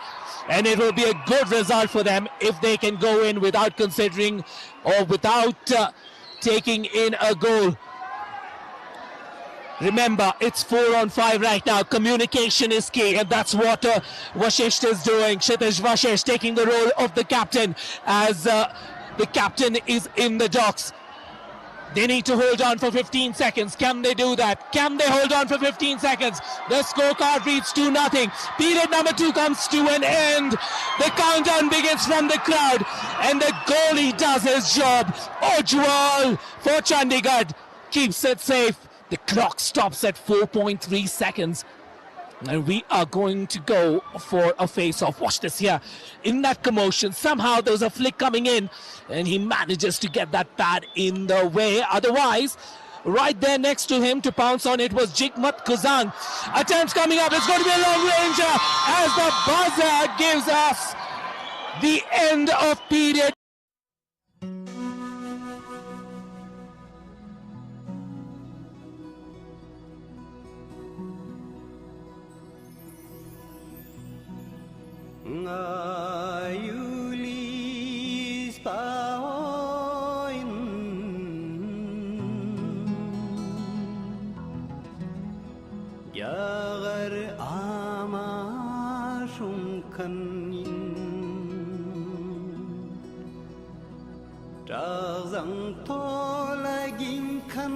and it will be a good result for them if they can go in without considering or without taking in a goal. Remember, it's 4 on 5 right now. Communication is key, and that's what Vashisht is doing. Kshitij Vashisht taking the role of the captain as the captain is in the docks. They need to hold on for 15 seconds. Can they do that? Can they hold on for 15 seconds? The scorecard reads 2-0. Period number 2 comes to an end. The countdown begins from the crowd, and the goalie does his job. Ojwal for Chandigarh keeps it safe. The clock stops at 4.3 seconds. And we are going to go for a face-off. Watch this here. In that commotion, somehow there was a flick coming in, and he manages to get that pad in the way. Otherwise, right there next to him to pounce on it was Jigmat Kuzan. Attempts coming up. It's going to be a long ranger as the buzzer gives us the end of period. Ayulis paoin Yagar ama shunkanin Tazang tolagin kan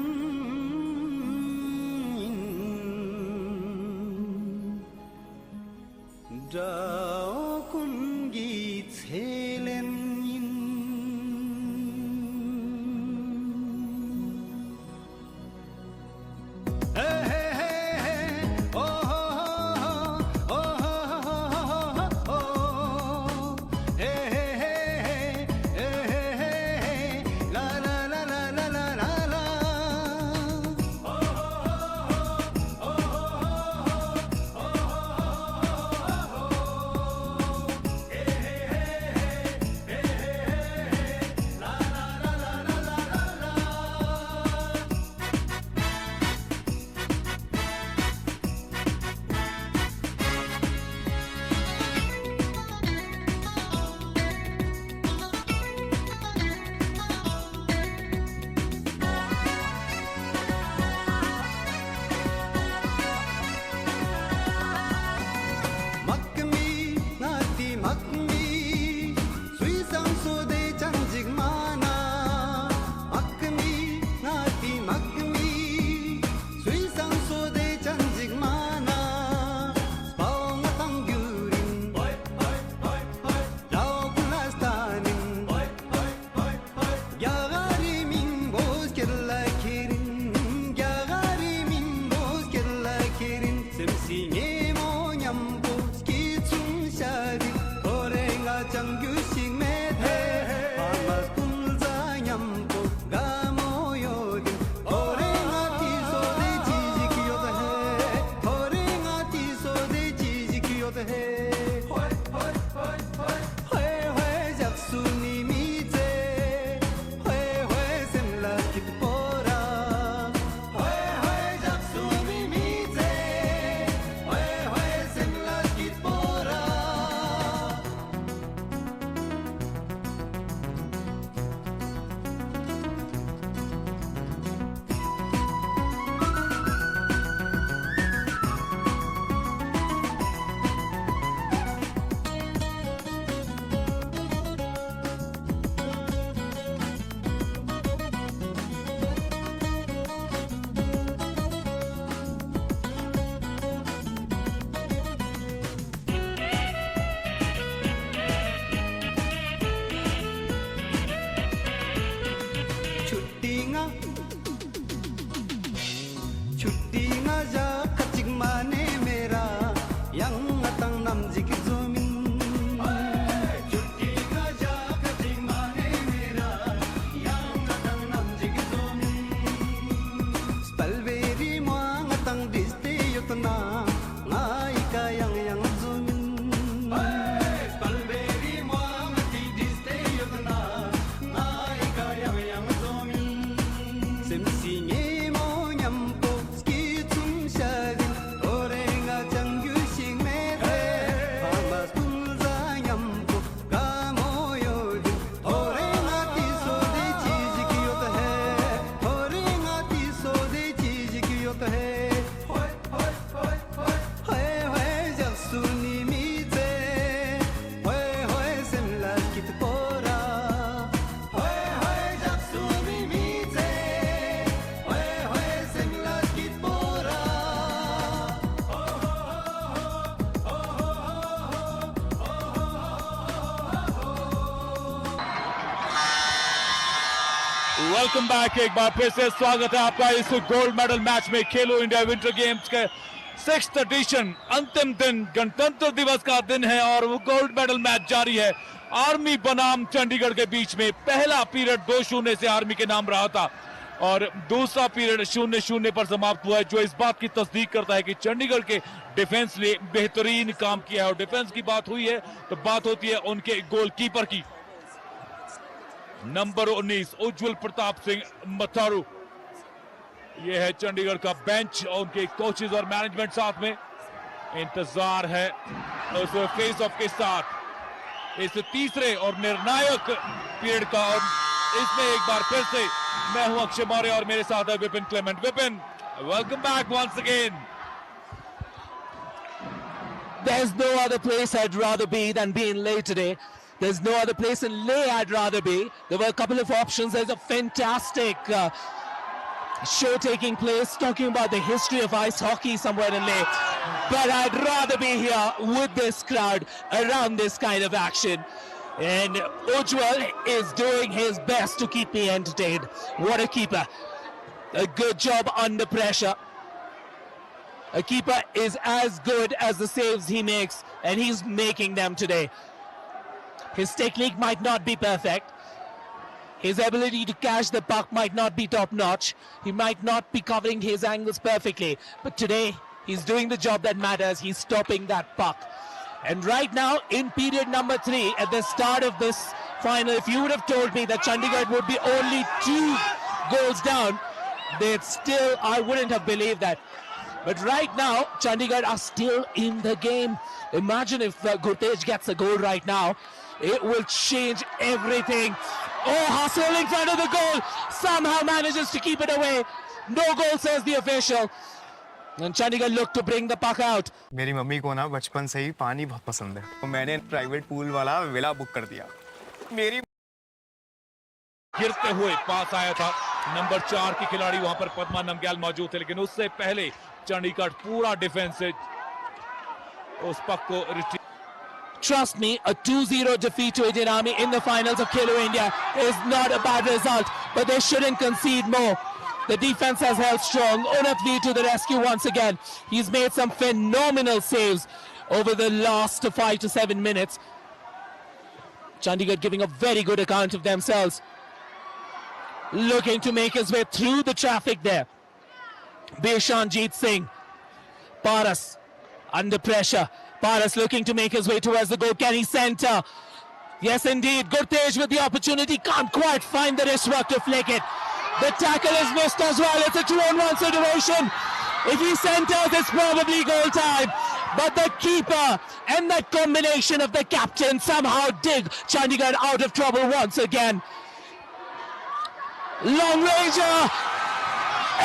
छुट्टी ना जा कचिक माने मेरा yang atang nam jik zumin छुट्टी ना जा कचिक माने मेरा yang atang nam jik zumin spalveri mang atang diste yotna ngai ka yang zumin spalveri mang ati diste yotna ngai ka yang zumin semsinge mo nyampo ski tum shagin orenga changyu sing me the pamas punza nyampo kamo yodi orenga ti so de cheez ki yot hai orenga ti so de cheez ki yot hai hoy hoy hoy hoy hoy hoy jasuni mi te hoy hoy semla kit pora hoy hoy jasuni mi te hoy hoy semla kit pora welcome back. एक बार फिर से स्वागत है आपका इस gold medal match में। खेलो India winter games के 6th addition अंतिम दिन गणतंत्र दिवस का दिन है और वो गोल्ड मेडल मैच जारी है आर्मी बनाम चंडीगढ़ के बीच में। पहला पीरियड 2-0 से आर्मी के नाम रहा था और दूसरा पीरियड 0-0 पर समाप्त हुआ है, जो इस बात की तस्दीक करता है कि चंडीगढ़ के डिफेंस ने बेहतरीन काम किया है। और डिफेंस की बात हुई है तो बात होती है उनके गोलकीपर की। नंबर 19 उज्जवल प्रताप सिंह मथारू, ये है चंडीगढ़ का बेंच और उनके कोचेज और मैनेजमेंट साथ में। इंतजार है उस फेस ऑफ के साथ इस तीसरे और निर्णायक पीरियड का। और इसमें एक बार फिर से मैं हूं अक्षय मौर्य और मेरे साथ है Vipin Clement. Vipin, welcome back once again. There's no other place I'd rather be than being late today. There's no other place in Leh I'd rather be. There were a couple of options. There's a fantastic show taking place talking about the history of ice hockey somewhere in Leh. But I'd rather be here with this crowd around this kind of action. And Ujjwal is doing his best to keep me entertained. What a keeper. A good job under pressure. A keeper is as good as the saves he makes, and he's making them today. His technique might not be perfect. His ability to catch the puck might not be top notch. He might not be covering his angles perfectly. But today, he's doing the job that matters. He's stopping that puck. And right now, in period number 3, at the start of this final, if you would have told me that Chandigarh would be only 2 goals down, I wouldn't have believed that. But right now, Chandigarh are still in the game. Imagine if Gurtej gets a goal right now. It will change everything. Oh, Hassel in front of the goal. Somehow manages to keep it away. No goal, says the official. And Chandigarh look to bring the puck out. मेरी mummy को ना बचपन से ही पानी बहुत पसंद है, तो मैंने प्राइवेट पूल वाला विला बुक कर दिया। मेरी गिरते हुए पास आया था नंबर 4 की खिलाड़ी, वहां पर पद्मा नमग्याल मौजूद थे, लेकिन उससे पहले चंडीगढ़ पूरा डिफेंस से उस पक को retrieve. Trust me, a 2-0 defeat to Indian Army in the finals of Khelo India is not a bad result, but they shouldn't concede more. The defense has held strong. Unathvi to the rescue once again. He's made some phenomenal saves over the last 5 to 7 minutes. Chandigarh giving a very good account of themselves. Looking to make his way through the traffic there. Bishanjeet Singh. Paras under pressure. Paras looking to make his way towards the goal. Can he center? Yes, indeed. Gurtej with the opportunity. Can't quite find the wrist work to flick it. The tackle is missed as well. It's a 2-on-1 situation. If he centers, it's probably goal time. But the keeper and that combination of the captain somehow dig Chandigarh out of trouble once again. Long ranger.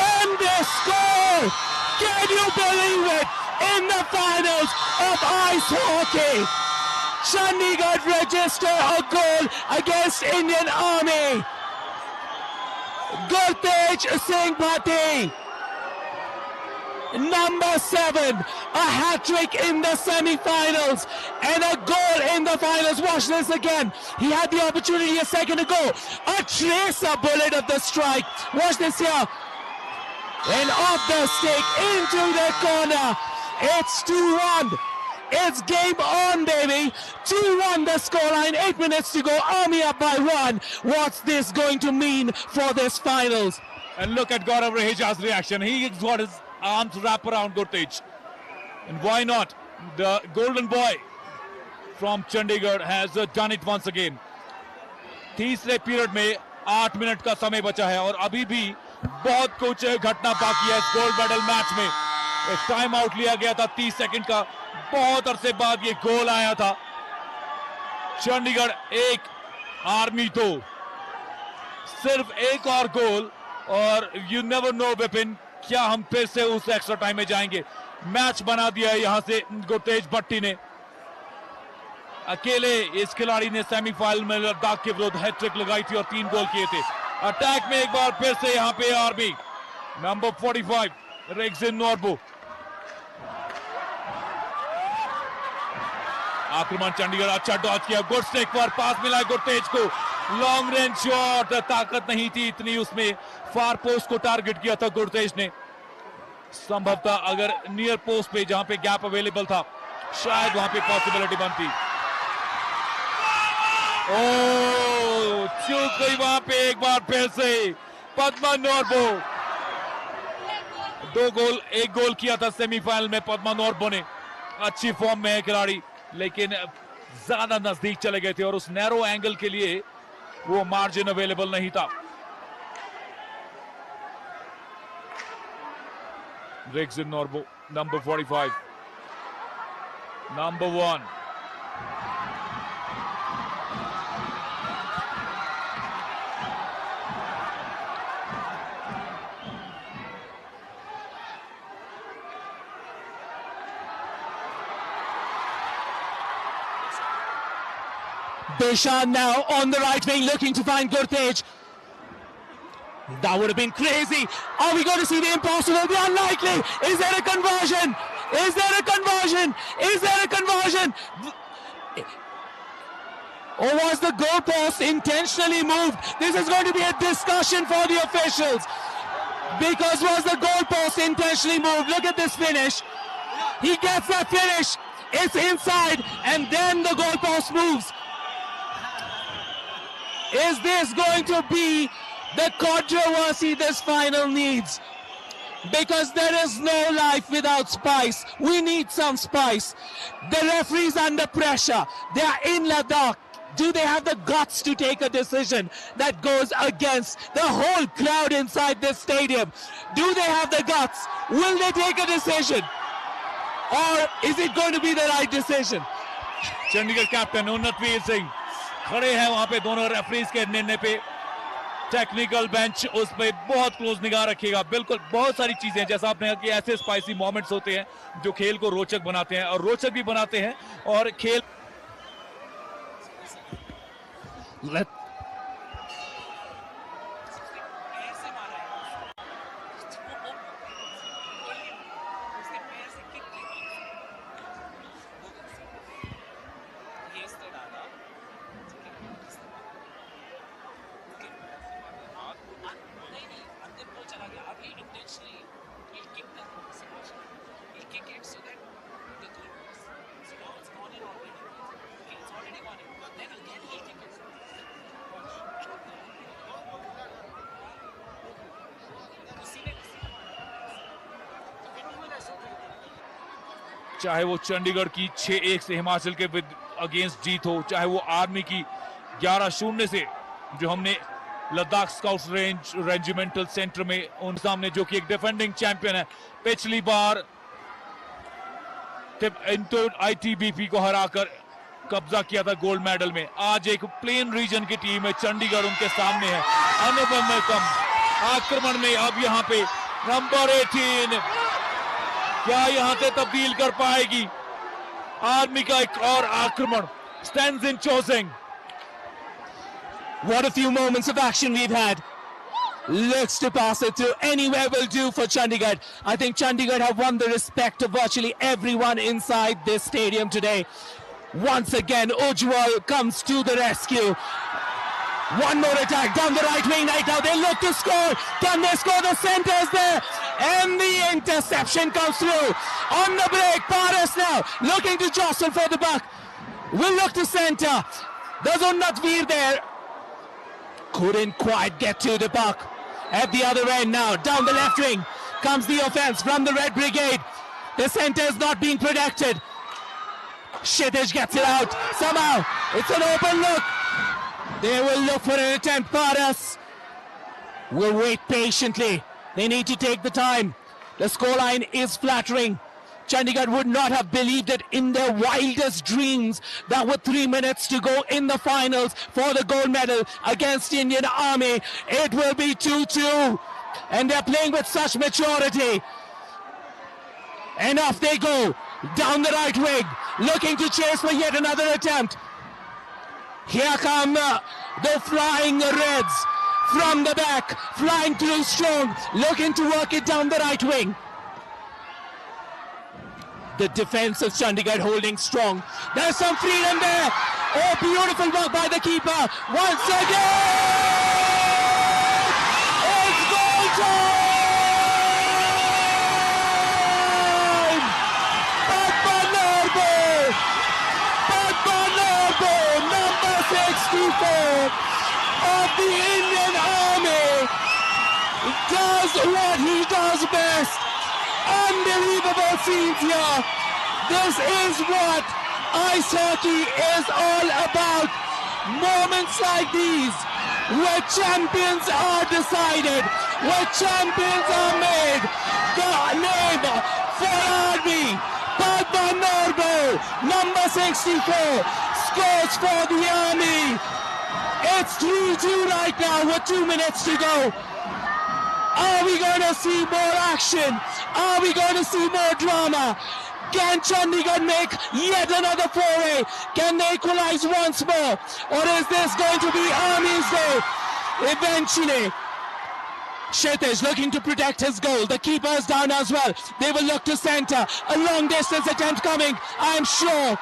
And they score! Can you believe it? In the finals of ice hockey, Chandigarh register a goal against Indian Army. Gurtej Singh Bhatti, number 7, a hat-trick in the semi-finals and a goal in the finals. Watch this again. He had the opportunity a second ago. A tracer bullet of the strike. Watch this here. And off the stick into the corner. It's 2-1. It's game on, baby. 2-1 the scoreline. 8 minutes to go. Army up by 1. What's this going to mean for this finals? And look at Gaurav Raheja's reaction. He's got his arms wrapped around Gurtej. And why not? The golden boy from Chandigarh has done it once again. तीसरे period में 8 minute का समय बचा है और अभी भी बहुत कुछ घटना बाकी है इस गोल्ड मेडल मैच में. एक टाइम आउट लिया गया था 30 सेकंड का. बहुत अरसे बाद ये गोल आया था. चंडीगढ़ 1, आर्मी 2. सिर्फ एक और गोल और यू नेवर नो विपिन, क्या हम फिर से उस एक्स्ट्रा टाइम में जाएंगे. मैच बना दिया है यहां से गुरतेज भट्टी ने. अकेले इस खिलाड़ी ने सेमीफाइनल में लद्दाख के विरुद्ध हैट्रिक लगाई थी और 3 गोल किए थे. अटैक में एक बार फिर से यहां पे आर्मी नंबर 45 रेक्सिन नॉर्बो. आक्रमण चंडीगढ़ अच्छा डॉज किया. गुड स्टिक पर पास मिला गुरतेज को. लॉन्ग रेंज शॉट, ताकत नहीं थी इतनी उसमें. फार पोस्ट को टारगेट किया था गुरतेज ने. संभवतः अगर नियर पोस्ट पे जहां पे गैप अवेलेबल था शायद वहां पे पॉसिबिलिटी बनती. ओ चूक गई वहां पे एक बार फिर से पद्मा नॉर्बो. 2 गोल 1 गोल किया था सेमीफाइनल में पद्मा नॉर्बो ने. अच्छी फॉर्म में है खिलाड़ी लेकिन ज्यादा नजदीक चले गए थे और उस नैरो एंगल के लिए वो मार्जिन अवेलेबल नहीं था. रेक्सिन Norbu number 45 number 1. Beshan now on the right wing looking to find Gurtej. That would have been crazy. Are we going to see the impossible, the unlikely? Is there a conversion? Is there a conversion? Is there a conversion? Or was the goalpost intentionally moved? This is going to be a discussion for the officials. Because was the goalpost intentionally moved? Look at this finish. He gets that finish. It's inside and then the goalpost moves. Is this going to be the controversy this final needs? Because there is no life without spice. We need some spice. The referee's under pressure. They are in Ladakh. Do they have the guts to take a decision that goes against the whole crowd inside this stadium? Do they have the guts? Will they take a decision? Or is it going to be the right decision? Chandigarh captain Unnatveer Singh खड़े हैं वहां पे दोनों referees के निर्णय पे. Technical bench उस पे बहुत क्लोज निगाह रखेगा. बिल्कुल बहुत सारी चीजें जैसा आपने कहा कि ऐसे स्पाइसी मोमेंट्स होते हैं जो खेल को रोचक बनाते हैं और रोचक भी बनाते हैं और खेल चाहे वो चंडीगढ़ की 6-1 से हिमाचल के अगेंस्ट जीत हो, चाहे वो आर्मी की 11-0 से जो हमने लद्दाख स्काउट्स रेजिमेंटल सेंटर में उन सामने, जो कि एक डिफेंडिंग चैंपियन है, पिछली बार आईटीबीपी को हराकर कब्जा किया था गोल्ड मेडल में. आज एक प्लेन रीजन की टीम है चंडीगढ़ उनके सामने है. अनुपम मैकम आक्रमण में अब यहां पे नंबर 18 क्या यहां से तब्दील कर पाएगी? आर्मी का एक और आक्रमण. स्टैंजिन चोजिंग. What a few moments of action we've had. Looks to pass it through. Anywhere will do for Chandigarh. I think Chandigarh have won the respect of virtually everyone inside this stadium today. Once again, Ujjwal comes to the rescue. One more attack down the right wing right now. They look to score. Can they score? The centre is there. And the interception comes through. On the break, Paras now looking to jostle for the buck. Will look to centre. There's Unnatveer there. Couldn't quite get to the buck. At the other end now, down the left wing comes the offense from the Red Brigade. The centre is not being protected. Kshitij gets it out. Somehow, it's an open look. They will look for an attempt. Paras will wait patiently. They need to take the time. The scoreline is flattering. Chandigarh would not have believed it in their wildest dreams that with 3 minutes to go in the finals for the gold medal against Indian Army, it will be 2-2. And they're playing with such maturity. And off they go, down the right wing, looking to chase for yet another attempt. Here come the flying Reds from the back, flying through strong, looking to work it down the right wing. The defense of Chandigarh holding strong. There's some freedom there. Oh, beautiful work by the keeper. Once again, it's goal time! Padmanabhi, number 64 of the Indian Army, does what he does best. Unbelievable scenes here. This is what ice hockey is all about. Moments like these, where champions are decided, where champions are made. The name for Army, Padmanabhi, number 64, scores for the Army. It's 3-2 right now with 2 minutes to go. Are we going to see more action? Are we going to see more drama? Can Chandigarh make yet another foray? Can they equalize once more? Or is this going to be Army's day? Eventually, Kshitij looking to protect his goal. The keeper is down as well. They will look to centre. A long distance attempt coming, I'm sure.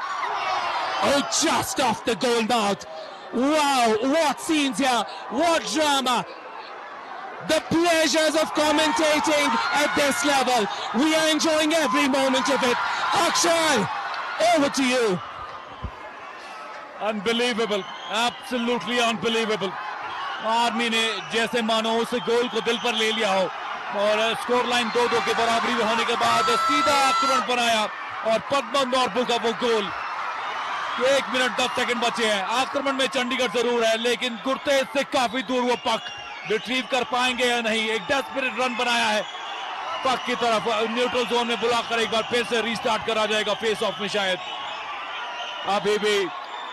Oh, just off the goal mouth. Wow, what scenes here. What drama. The pleasures of commentating at this level. We are enjoying every moment of it. Akshay, over to you. Unbelievable, absolutely unbelievable. Army ने जैसे मानो उस गोल को दिल पर ले लिया हो और स्कोर लाइन 2-2 के बराबरी में होने के बाद सीधा आक्रमण बनाया और पद्मनाभन का वो गोल। 1 मिनट 10 सेकंड बचे हैं। आक्रमण में चंडीगढ़ जरूर है, लेकिन गुर्तेज से काफी दूर वो पक रिट्रीव कर पाएंगे या नहीं। एक डेस्परेट रन बनाया है पक की तरफ, न्यूट्रल जोन में बुलाकर एक बार फिर से रीस्टार्ट करा जाएगा फेस ऑफ में। शायद अभी भी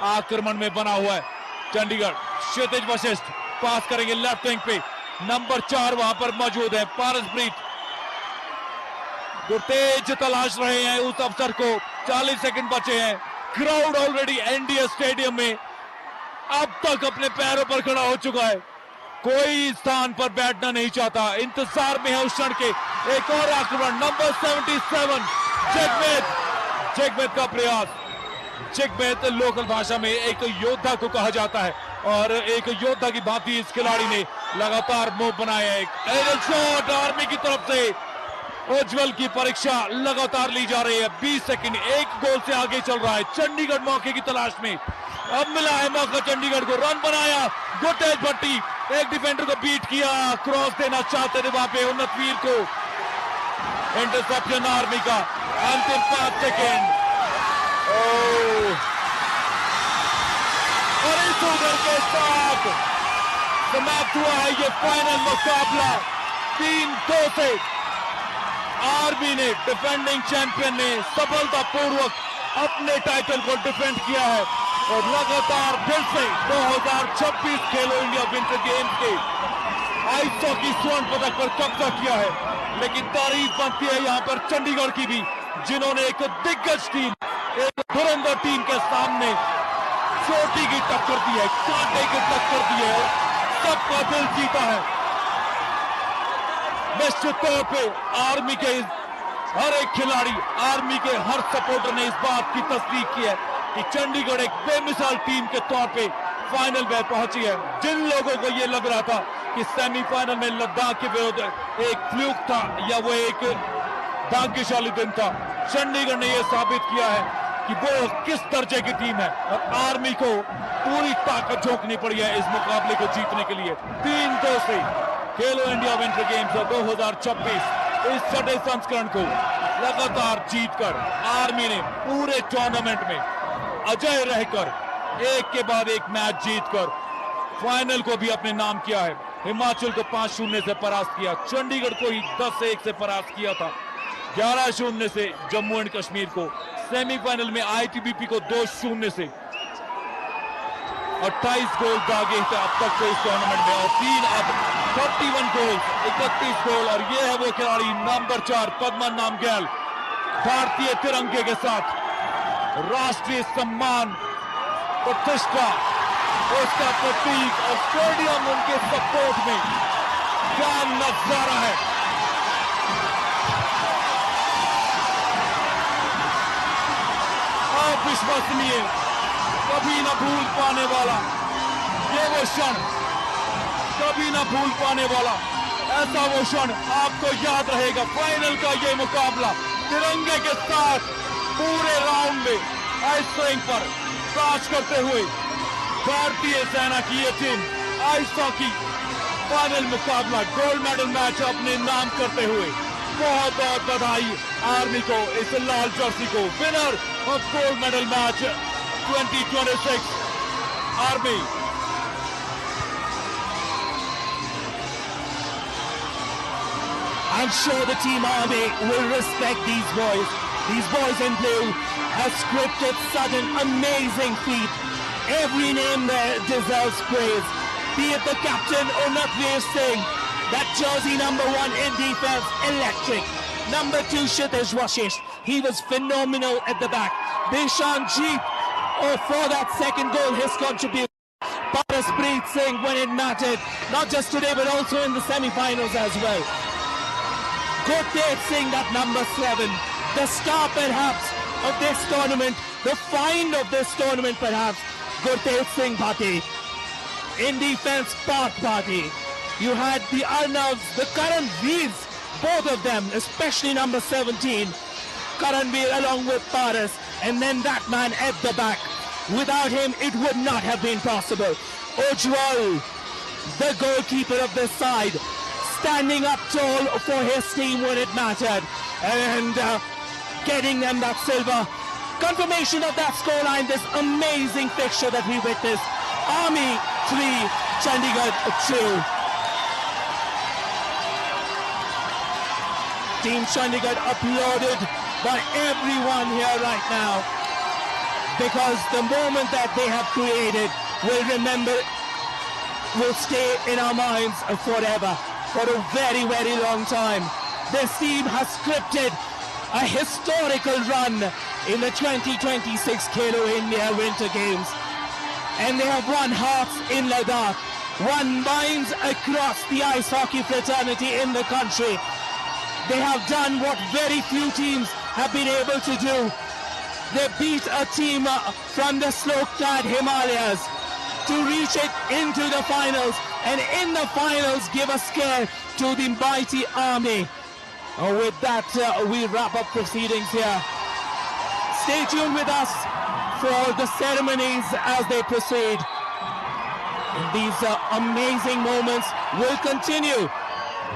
आक्रमण में बना हुआ है चंडीगढ़। क्षितिज वशिष्ठ पास करेंगे लेफ्ट विंग पे, नंबर 4 वहां पर मौजूद है पारसप्रीत। गुरतेज तलाश रहे हैं उस अवसर को। 40 सेकंड बचे हैं। क्राउड ऑलरेडी एनडीए स्टेडियम में अब तक अपने पैरों पर खड़ा हो चुका है। कोई स्थान पर बैठना नहीं चाहता, इंतजार में है उस क्षण के। एक और आक्रमण, नंबर 77 जगमेद का प्रयास। जगमेद लोकल भाषा में एक योद्धा को कहा जाता है और एक योद्धा की भांति इस खिलाड़ी ने लगातार मूव बनाया है। एरियल शॉट आर्मी की तरफ से। उज्जवल की परीक्षा लगातार ली जा रही है। 20 सेकंड, एक गोल से आगे चल रहा है चंडीगढ़ मौके की तलाश में। अब मिला है मौका चंडीगढ़ को, रन बनाया गुरतेज भट्टी, एक डिफेंडर को बीट किया, क्रॉस देना चाहते थे वहां पे उन्नतवीर को। इंटरसेप्शन आर्मी का, अंतिम 5 सेकेंड। और इस ओवर के साथ समाप्त हुआ है ये फाइनल मुकाबला 3-2 से। आर्मी ने, डिफेंडिंग चैंपियन ने सफलतापूर्वक अपने टाइटल को डिफेंड किया है और लगातार फिर से 2026 खेलो इंडिया विंटर गेम्स के आइस हॉकी स्वर्ण पदक पर कब्जा किया है। लेकिन तारीफ बनती है यहाँ पर चंडीगढ़ की भी, जिन्होंने एक दिग्गज टीम, एक धुरंधर टीम के सामने चोटी की टक्कर दी है, कांटे की टक्कर दी है, सबका दिल जीता है। निश्चित तौर पे आर्मी के हर एक खिलाड़ी, आर्मी के हर सपोर्टर ने इस बात की तस्दीक की है कि चंडीगढ़ एक बेमिसाल टीम के तौर पे फाइनल में पहुंची है। जिन लोगों को ये लग रहा था कि सेमीफाइनल में लद्दाख के विरुद्ध एक फ्लूक था या वो एक भाग्यशाली दिन था, चंडीगढ़ ने यह साबित किया है कि वो किस दर्जे की टीम है और आर्मी को पूरी ताकत झोंकनी पड़ी है इस मुकाबले को जीतने के लिए। 3-2 से खेलो इंडिया विंटर गेम्स 2026 इस छठे संस्करण को लगातार जीतकर आर्मी ने पूरे टूर्नामेंट में अजय रहकर एक के बाद एक मैच जीतकर फाइनल को भी अपने नाम किया है। हिमाचल को 5-0 से परास्त किया, चंडीगढ़ को ही 10-1 से परास्त किया था, 11-0 से जम्मू एंड कश्मीर को, सेमीफाइनल में आईटीबीपी को 2-0 से 28 गोल दागे थे अब तक के इस टूर्नामेंट में और 3 अब 31 गोल 31 गोल। और ये है वो खिलाड़ी नंबर 4 पद्मन नामग्याल, भारतीय तिरंगे के साथ राष्ट्रीय सम्मान प्रतिष्ठा उसका प्रतीक और स्टेडियम उनके सपोर्ट में क्या नजारा है। अविश्वसनीय, कभी ना भूल पाने वाला ये वो क्षण, कभी ना भूल पाने वाला ऐसा वो क्षण आपको याद रहेगा। फाइनल का ये मुकाबला तिरंगे के साथ पूरे राउंड में आइस रिंक पर राज करते हुए भारतीय सेना की ये टीम आइस हॉकी फाइनल मुकाबला गोल्ड मेडल मैच अपने नाम करते हुए बहुत बहुत बधाई आर्मी को, इस लाल जर्सी को। Winner of gold medal match 2026 army. I'm sure the team army will respect these boys. These boys in blue have scripted such an amazing feat. Every name there deserves praise. Be it the captain or Natveer Singh, that jersey number 1 in defense, electric. Number 2, Kshitij Vashish, he was phenomenal at the back. Bishan Jeet, for that second goal, his contribution. Paraspreet Singh when it mattered, not just today but also in the semi-finals as well. Gurtej Singh, that number 7, the star perhaps of this tournament, the find of this tournament perhaps, Gurtej Singh Bhati. In defense, Parth Bhati. You had the Arnavs, the Karanveers, both of them, especially number 17, Karanveer along with Paras, and then that man at the back. Without him, it would not have been possible. Ujjwal, the goalkeeper of this side, standing up tall for his team when it mattered, and getting them that silver. Confirmation of that scoreline, this amazing fixture that we witnessed. Army 3, Chandigarh 2. Team Chandigarh applauded by everyone here right now, because the moment that they have created will stay in our minds forever, for a very, very long time. This team has scripted a historical run in the 2026 Khelo India Winter Games. And they have won hearts in Ladakh, won minds across the ice hockey fraternity in the country. They have done what very few teams have been able to do. They beat a team from the snow-clad Himalayas to reach it into the finals, and in the finals give a scare to the mighty Army. With that, we wrap up proceedings here. Stay tuned with us for the ceremonies as they proceed. And these amazing moments will continue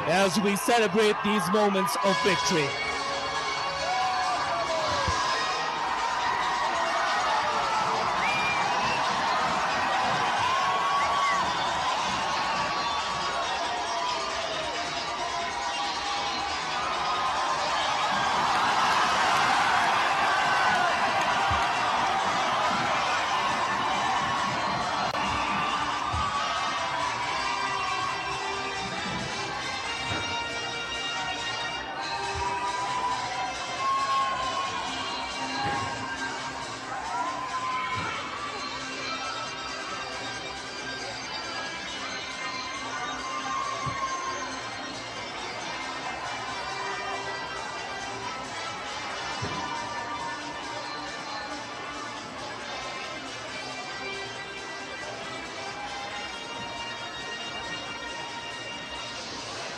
as we celebrate these moments of victory.